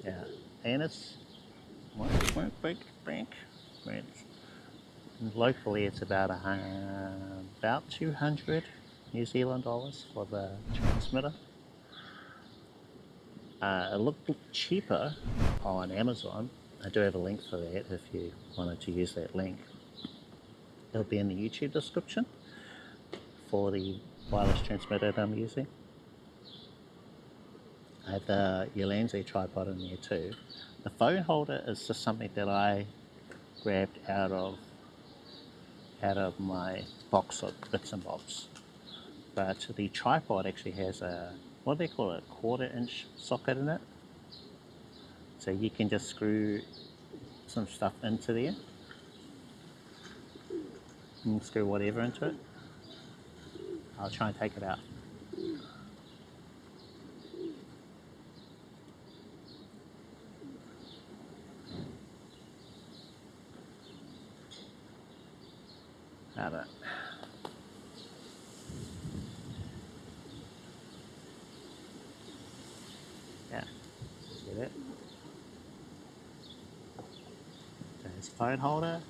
Yeah, and it's locally it's about 200 New Zealand dollars for the transmitter. It looked cheaper on Amazon. I do have a link for that if you wanted to use that link. It'll be in the YouTube description for the wireless transmitter that I'm using. I have the Lindsay tripod in there too. The phone holder is just something that I grabbed out of my box of bits and bobs. But the tripod actually has a, what do they call it, a 1/4 inch socket in it. So you can just screw some stuff into there. You can screw whatever into it. I'll try and take it out. How about yeah, see that? There's a phone holder.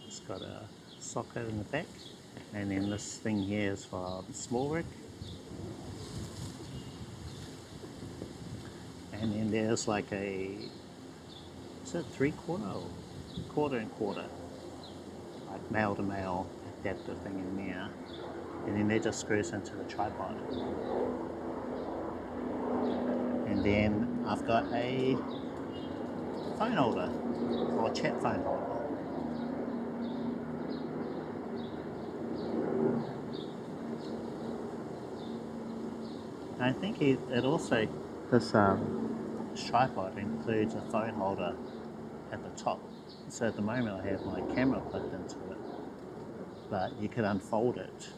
It's got a socket in the back, and then this thing here is for small rig. And then there's like a, is it 3/4 or quarter and quarter, like male to male adapter thing in there. And then that just screws into the tripod. And then I've got a phone holder, or a chat phone holder. I think it also, this tripod includes a phone holder at the top. So at the moment I have my camera plugged into it, but you could unfold it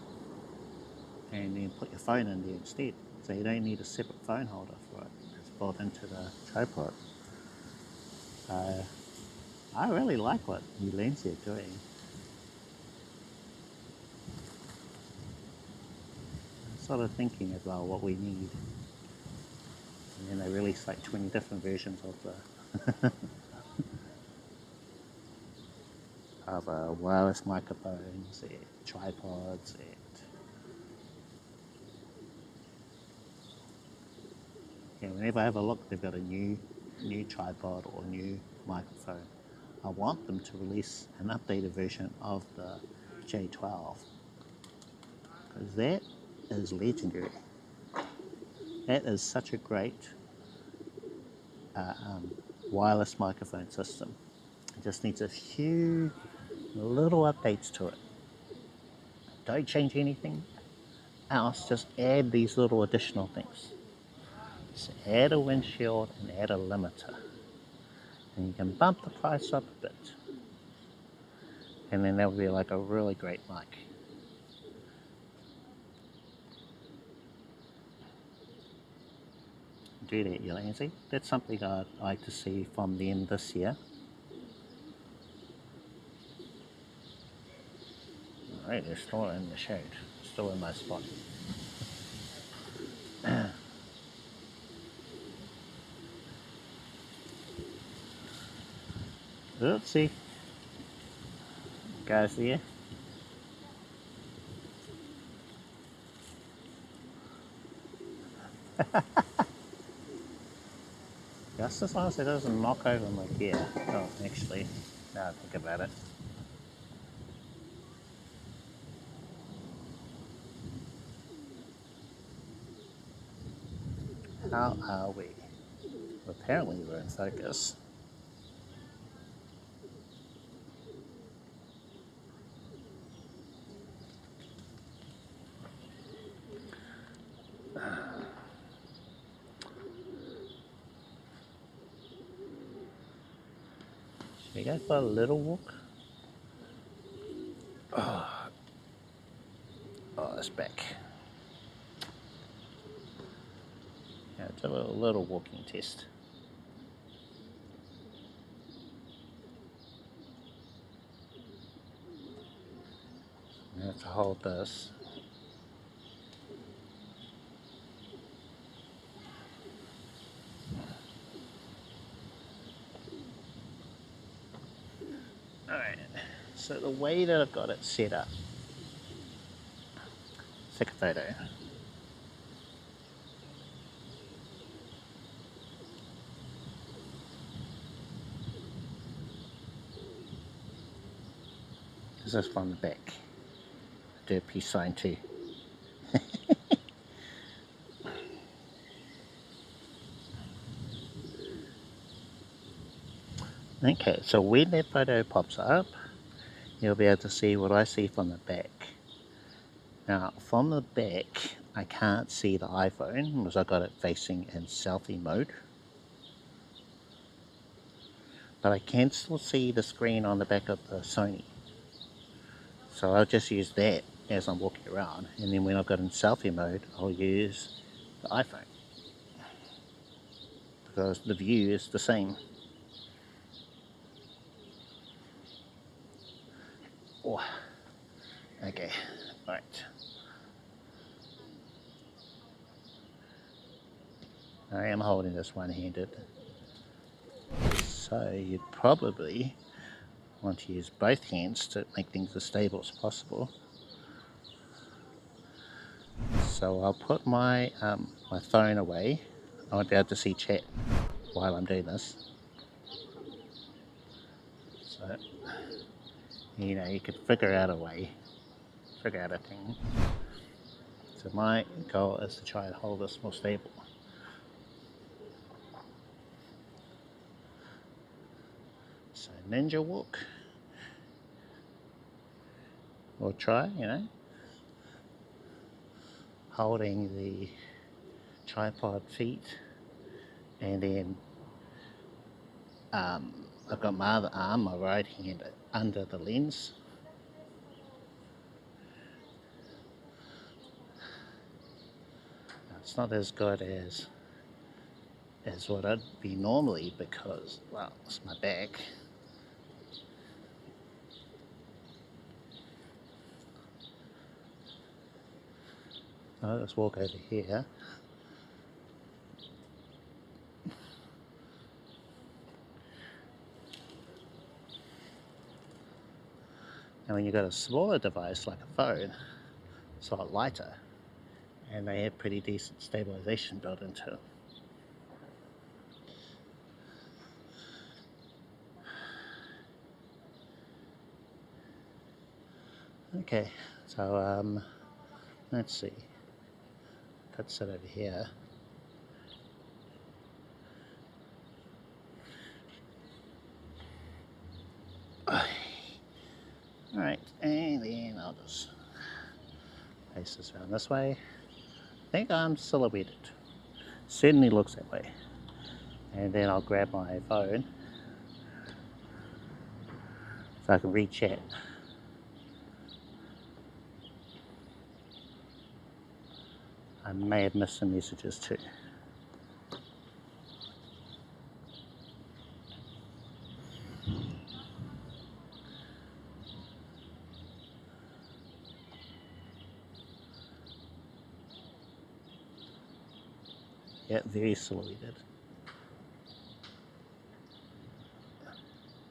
and then put your phone in there instead. So you don't need a separate phone holder for it. It's built into the tripod. I really like what new lens are doing. I'm sort of thinking about what we need. And then they release like 20 different versions of the of wireless microphones and tripods and whenever I have a look, they've got a new tripod or new microphone. I want them to release an updated version of the J12 because that is legendary. That is such a great wireless microphone system. It just needs a few little updates to it. Don't change anything else, just add these little additional things. Just add a windshield and add a limiter. And you can bump the price up a bit. And then that would be like a really great mic. Do that, Yolanzi. That's something I'd like to see from them this year. Alright, they're still in the shade. Still in my spot. Oopsie. Guys there. Just as long as it doesn't knock over my gear. Oh, actually, now I think about it. How are we? Apparently we're in focus. Should we go for a little walk? Oh, it's back. Yeah, do a little walking test. I have to hold this. Alright, so the way that I've got it set up, take a photo. This is from the back. Do a peace sign too. Okay, so when that photo pops up, you'll be able to see what I see from the back. Now, from the back, I can't see the iPhone because I got it facing in selfie mode. But I can still see the screen on the back of the Sony. So I'll just use that as I'm walking around, and then when I've got in selfie mode, I'll use the iPhone. Because the view is the same. Oh, okay, right. I am holding this one-handed. So you'd probably want to use both hands to make things as stable as possible. So I'll put my my phone away. I won't be able to see chat while I'm doing this. So, you know, you could figure out a way, figure out a thing. So my goal is to try and hold this more stable. So ninja walk, or try, you know, holding the tripod feet, and then I've got my other arm, my right hand, under the lens. It's not as good as what I'd be normally because, well, it's my back. So let's walk over here. And when you've got a smaller device like a phone, it's a lot lighter, and they have pretty decent stabilization built into it. Okay, so let's see. Could sit over here. Alright, and then I'll just place this around this way. I think I'm silhouetted. Certainly looks that way. And then I'll grab my phone so I can read chat. I may have missed some messages too. Yeah, very silhouetted.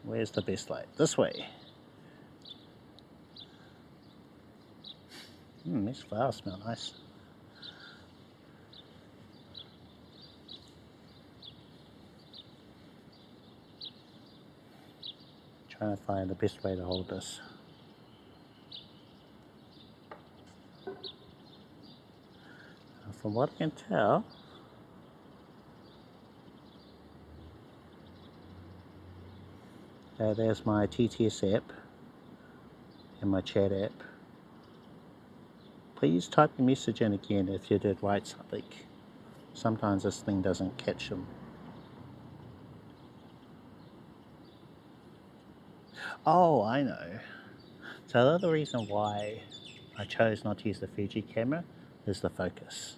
Where's the best light? This way. These flowers smell nice. Trying to find the best way to hold this. From what I can tell, there's my TTS app and my chat app. Please type the message in again if you did write something. Sometimes this thing doesn't catch them. Oh, I know. So the other reason why I chose not to use the Fuji camera is the focus.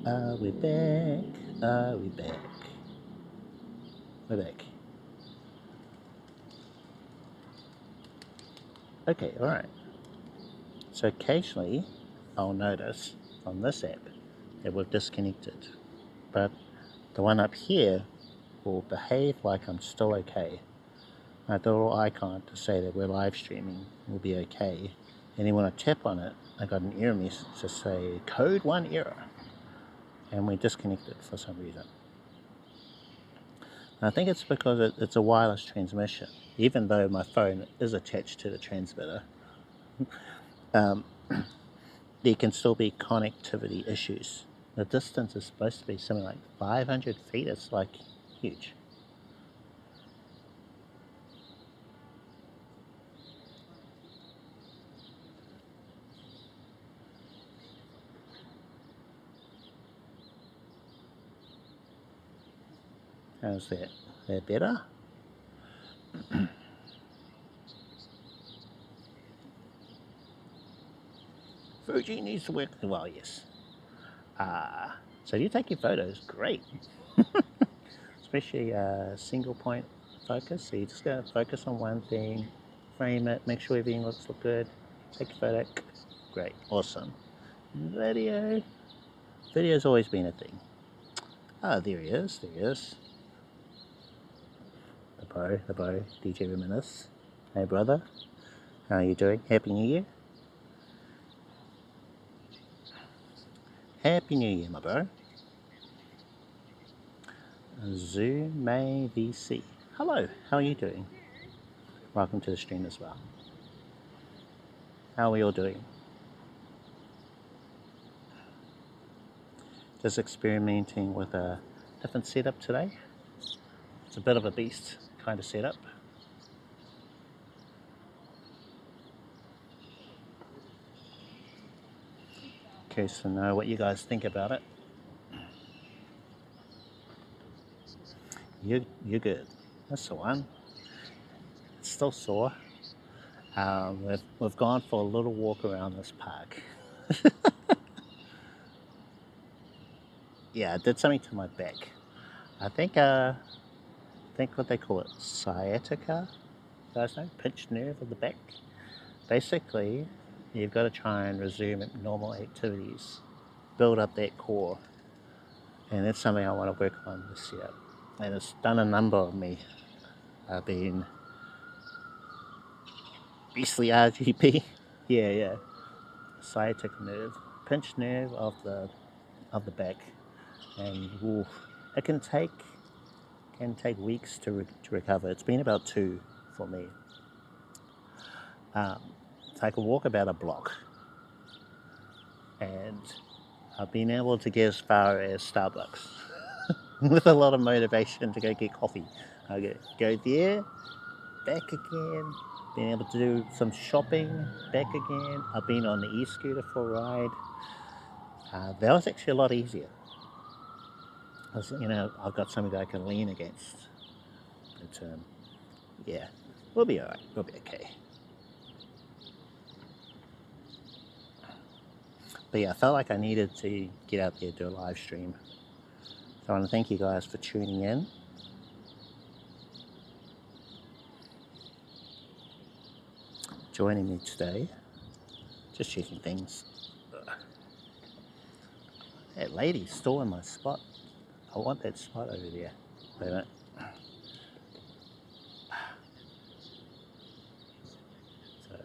We're back. We're back. We're back. Okay, alright. So occasionally I'll notice on this app that we've disconnected, but the one up here will behave like I'm still okay. The little icon to say that we're live streaming will be okay, and then when I tap on it, I got an error message to say code 1 error, and we disconnected for some reason. And I think it's because it's a wireless transmission, even though my phone is attached to the transmitter. There can still be connectivity issues. The distance is supposed to be something like 500 feet. It's like huge. How's that? That better? Fuji needs to work well, yes. So you take your photos, great. Especially single point focus. So you just gotta focus on one thing, frame it, make sure everything looks good, take a photo, great, awesome. Video's always been a thing. Ah, there he is, there he is. The bro, DJ Reminisce. Hey brother, how are you doing? Happy New Year? Happy New Year, my bro. Zoom May VC. Hello, how are you doing? Welcome to the stream as well. How are we all doing? Just experimenting with a different setup today. It's a bit of a beast kind of setup. Curious to know what you guys think about it. You're good. That's the one. It's still sore. We've gone for a little walk around this park. Yeah, I did something to my back. I think what they call it, sciatica. You guys know, pinched nerve of the back. Basically, you've got to try and resume normal activities, build up that core, and that's something I want to work on this year. And it's done a number on me. I've been beastly RGP. Yeah. Sciatic nerve, pinched nerve of the back, and ooh, it can take weeks to recover. It's been about 2 for me. Take a walk about a block, and I've been able to get as far as Starbucks with a lot of motivation to go get coffee. I go there, back again, been able to do some shopping, back again. I've been on the e-scooter for a ride. That was actually a lot easier. I've got something that I can lean against. But yeah, we'll be alright, we'll be okay. But yeah, I felt like I needed to get out there and do a live stream. So I want to thank you guys for tuning in. Joining me today. Just checking things. That lady's still in my spot. I want that spot over there. Wait a minute. So,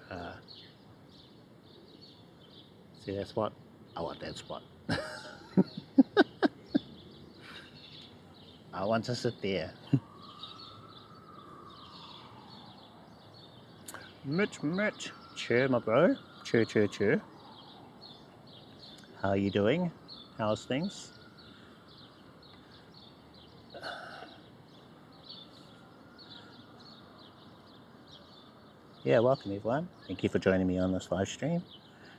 see that spot? I want that spot. I want to sit there. Mitch. Cheer, my bro. Cheer. How are you doing? How's things? Yeah, welcome everyone. Thank you for joining me on this live stream.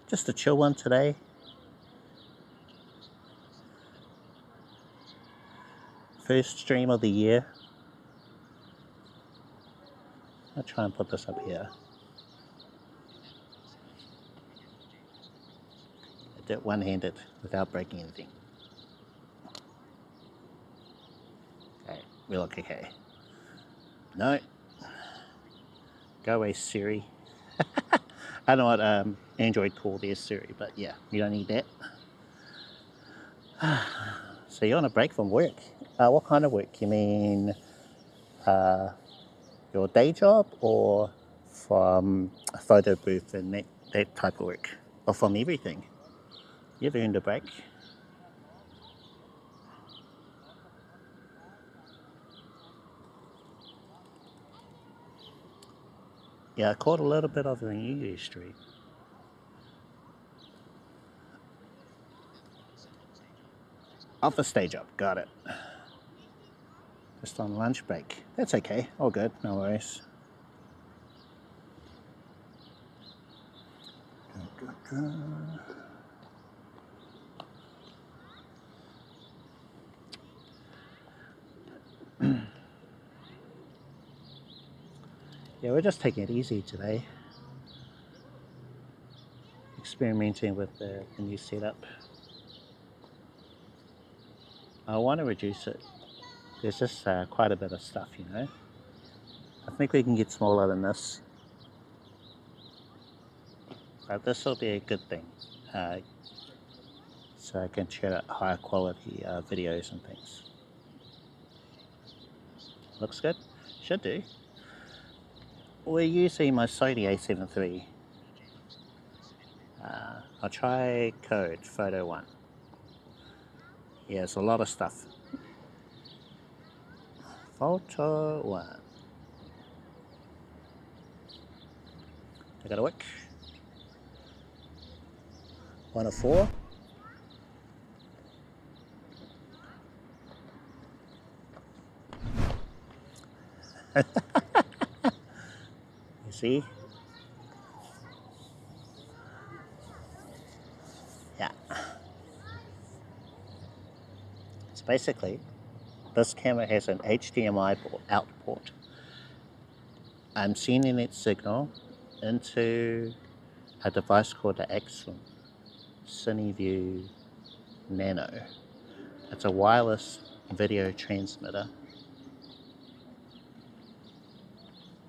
Just a chill one today. First stream of the year. I'll try and put this up here. I did it one-handed without breaking anything. Okay, we look okay. No. Go away, Siri. I don't know what Android called their Siri, but yeah, you don't need that. So you're on a break from work. What kind of work? You mean your day job, or from a photo booth and that type of work? Or from everything? You've earned a break. Yeah, I caught a little bit of the New Year's stream. Office day job, got it. Just on lunch break. That's okay, all good, no worries. Yeah, we're just taking it easy today. Experimenting with the new setup. I want to reduce it. There's just quite a bit of stuff, you know. I think we can get smaller than this. But this will be a good thing. So I can share higher quality videos and things. Looks good? Should do. We're using my Sony A7 III. I'll try Code Photo 1. Yeah, it's a lot of stuff. Photo 1. I got a wick. 1 of 4. You see? Yeah. So basically, this camera has an HDMI out port. I'm sending its signal into a device called the Accsoon Cineview Nano. It's a wireless video transmitter.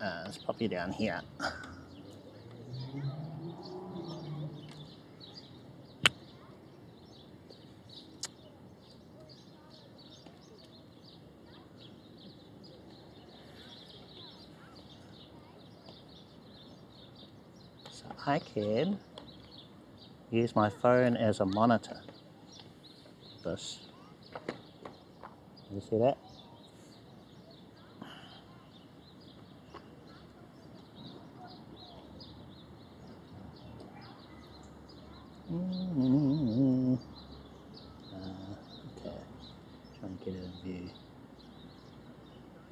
Let's pop you down here. So I can use my phone as a monitor. This. You see that? Okay, trying to get it in view.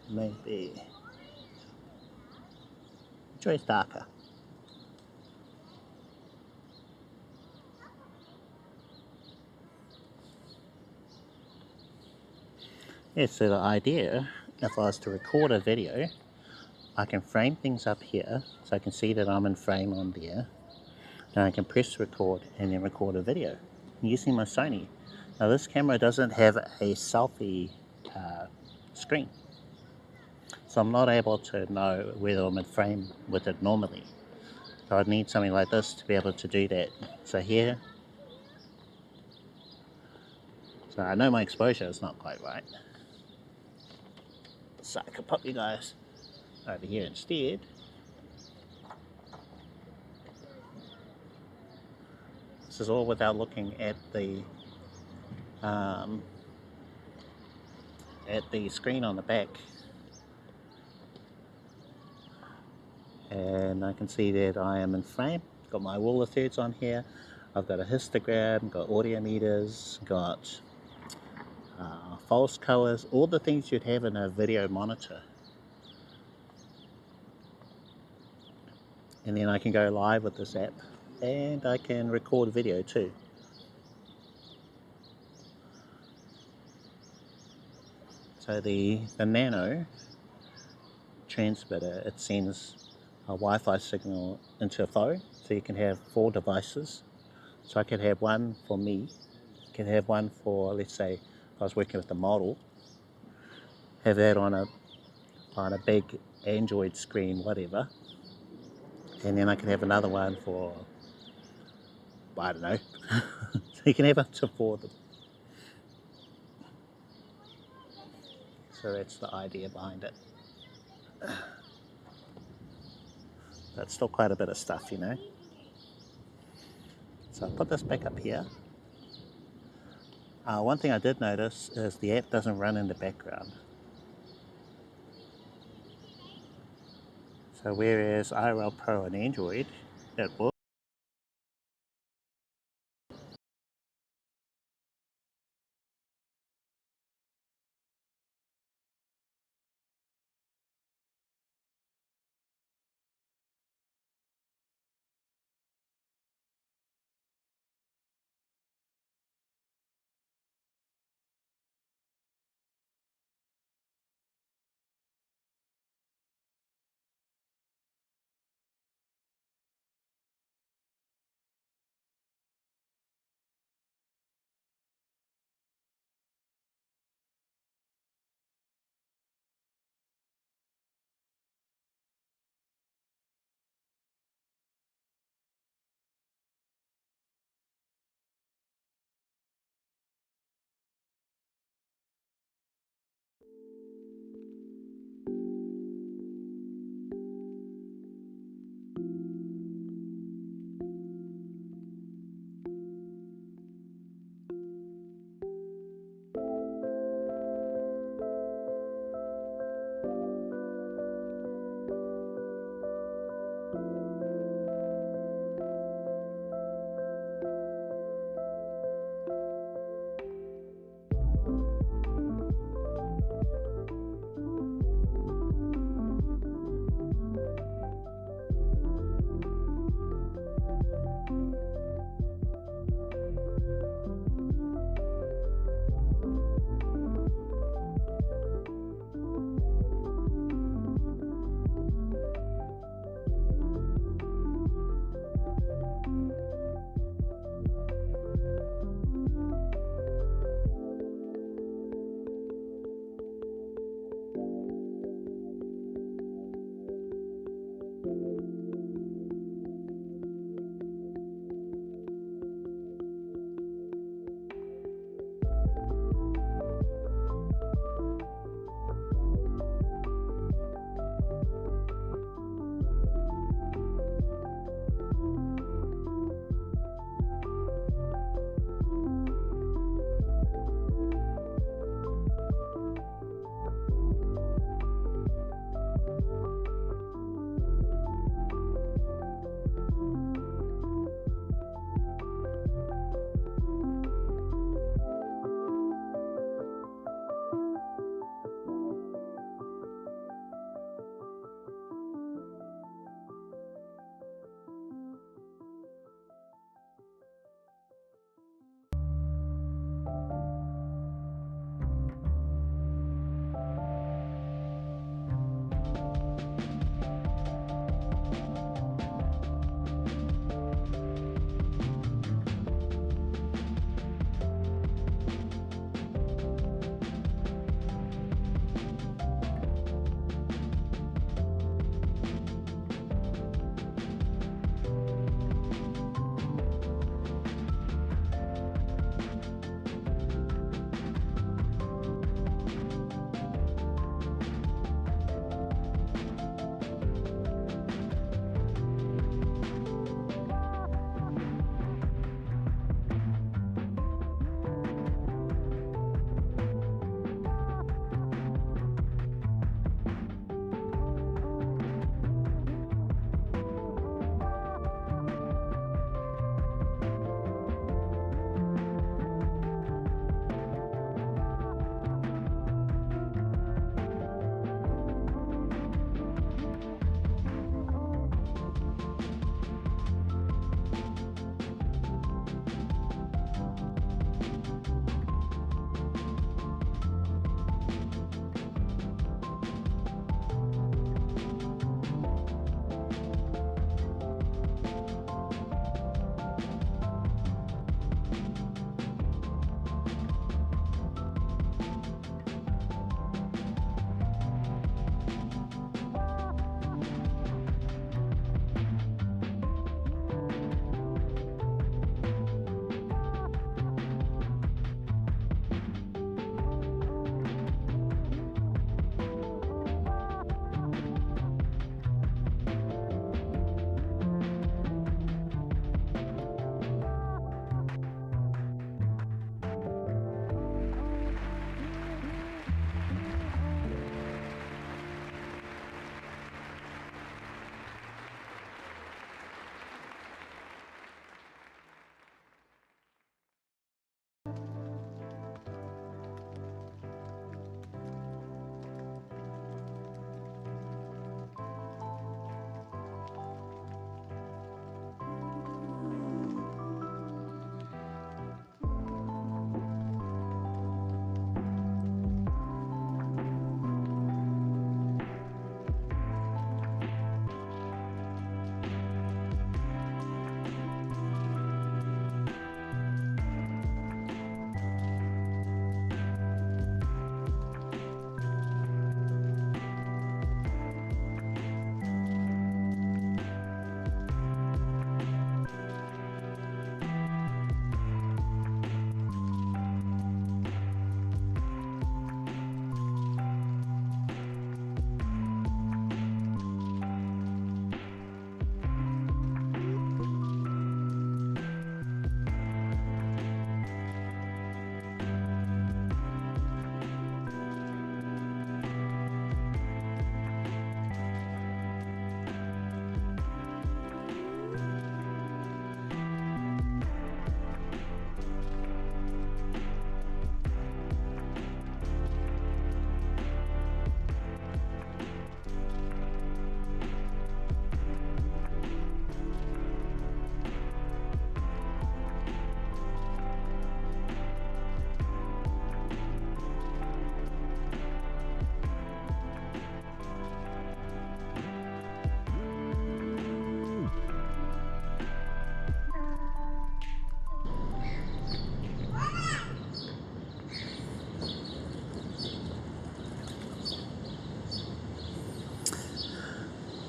Maybe. Which way is darker? Yeah, so the idea, if I was to record a video, I can frame things up here, so I can see that I'm in frame on there. Then I can press record and then record a video using my Sony. Now this camera doesn't have a selfie screen, so I'm not able to know whether I'm in frame with it normally. So I'd need something like this to be able to do that. So here, so I know my exposure is not quite right. So I could pop you guys over here instead. This is all without looking at the screen on the back. And I can see that I am in frame. Got my wall of thirds on here. I've got a histogram, got audio meters, got false colors, all the things you'd have in a video monitor. And then I can go live with this app, and I can record video too. So the Nano transmitter, it sends a Wi-Fi signal into a phone, so you can have 4 devices. So I could have one for me, can have one for, let's say, if I was working with a model, have that on a big Android screen, whatever, and then I can have another one for, I don't know. So you can have up to 4 of them. So that's the idea behind it. But still quite a bit of stuff, you know. So I'll put this back up here. One thing I did notice is the app doesn't run in the background. So whereas IRL Pro and Android, it will.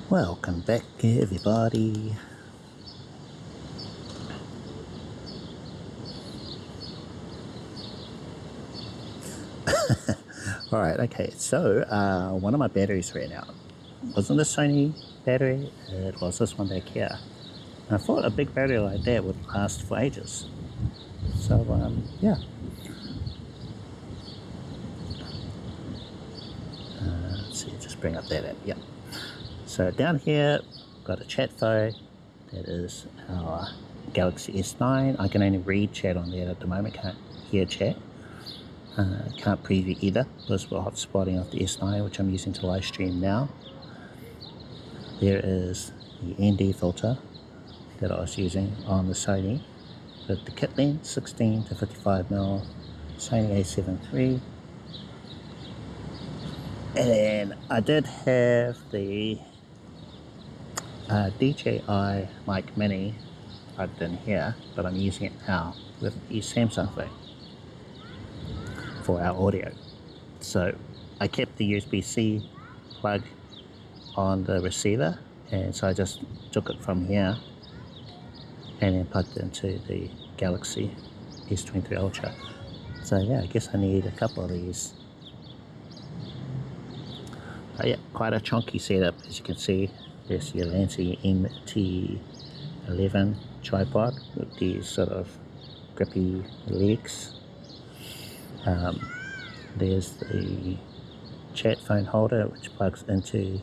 Welcome back, everybody. Alright, okay, so one of my batteries ran out. It wasn't the Sony battery, it was this one back here. And I thought a big battery like that would last for ages. So, yeah. Let's see, just bring up that app, yeah. So down here, got a chat phone. That is our Galaxy S9. I can only read chat on there at the moment, can't hear chat. Can't preview either because we're hotspotting off the S9, which I'm using to live stream now. There is the ND filter that I was using on the Sony with the kit lens 16 to 55mm Sony A7 III. And then I did have the DJI mic mini plugged in here, but I'm using it now with the Samsung phone for our audio. So I kept the USB-C plug on the receiver, and so I just took it from here and then plugged it into the Galaxy S23 Ultra. So yeah, I guess I need a couple of these. But yeah, quite a chunky setup, as you can see. There's your Lancy MT11 tripod with these sort of grippy legs. There's the chat phone holder, which plugs into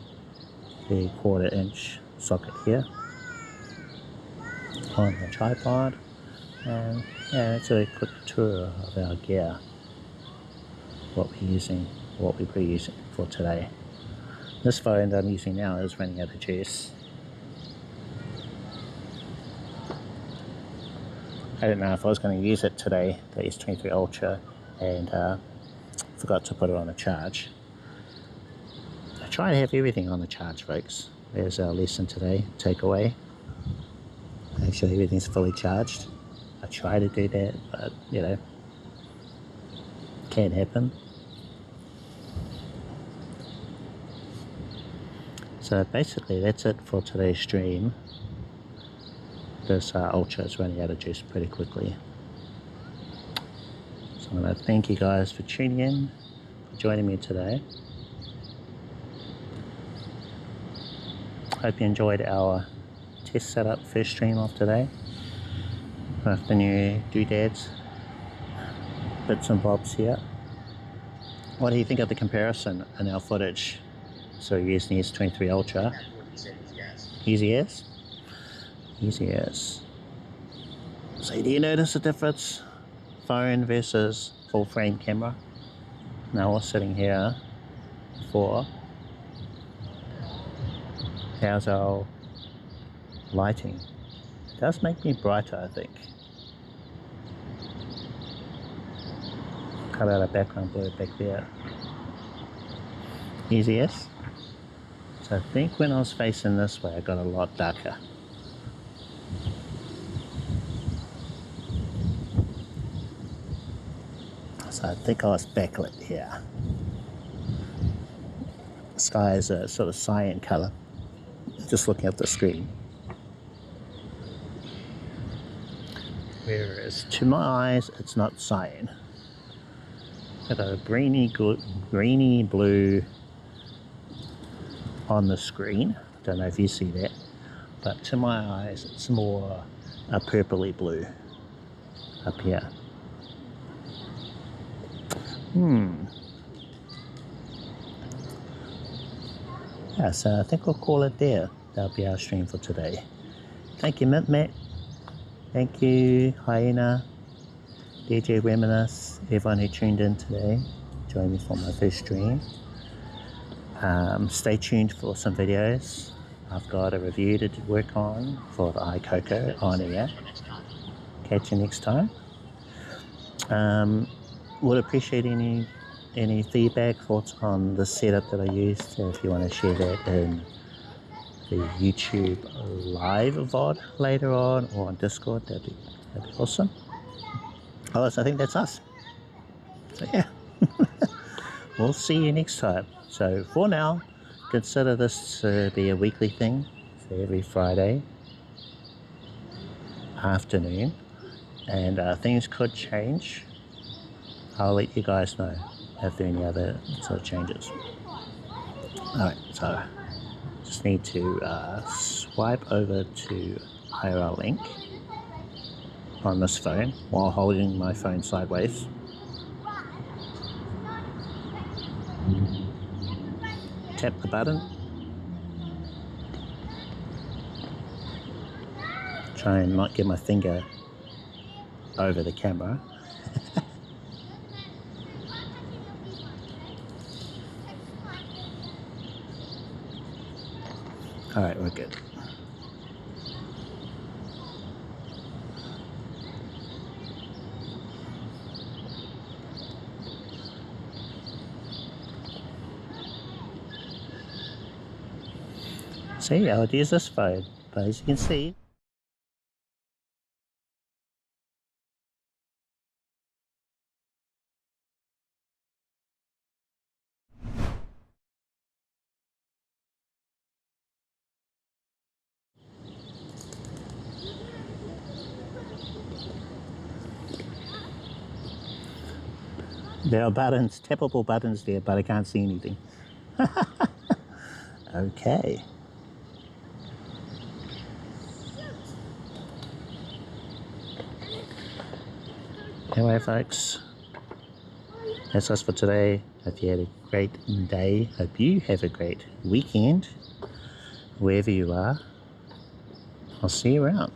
the 1/4" socket here on the tripod. And yeah, that's a quick tour of our gear, what we're using for today. This phone that I'm using now is running out of juice. I didn't know if I was going to use it today, the S23 Ultra, and forgot to put it on a charge. I try to have everything on the charge, folks. There's our lesson today, takeaway. Make sure everything's fully charged. I try to do that, but you know, can't happen. So basically that's it for today's stream. This Ultra is running out of juice pretty quickly. So I'm going to thank you guys for tuning in, for joining me today. Hope you enjoyed our test setup first stream of today with the new doodads, bits and bobs here. What do you think of the comparison in our footage? So we're using the S23 Ultra. Easy as? Easy as. So do you notice the difference? Phone versus full frame camera. Now we're sitting here for, how's our lighting? It does make me brighter, I think. Cut out a background blur back there. Easy as? So I think when I was facing this way I got a lot darker. So I think I was backlit here. The sky is a sort of cyan colour, just looking at the screen. Whereas to my eyes it's not cyan. Got a greeny blue on the screen. Don't know if you see that, but to my eyes it's more a purpley blue up here. Yeah, so I think we'll call it there. That'll be our stream for today. Thank you, Matt. Thank you, Hyena, DJ Reminisce, everyone who tuned in today, joined me for my first stream. Stay tuned for some videos. I've got a review to work on for the iCoco on air. Catch you next time. Would appreciate any feedback, thoughts on the setup that I used. If you want to share that in the YouTube live VOD later on or on Discord, that'd be awesome. Otherwise, I think that's us. So yeah, we'll see you next time. So for now, consider this to be a weekly thing for every Friday afternoon, and things could change. I'll let you guys know if there are any other sort of changes. Alright, so just need to swipe over to IRL Link on this phone while holding my phone sideways. Tap the button. Try and not get my finger over the camera. Alright, we're good. See, I would use this phone, but as you can see, there are buttons, tappable buttons there, but I can't see anything. Okay. Anyway, folks, that's us for today. Hope you had a great day. Hope you have a great weekend, wherever you are. I'll see you around.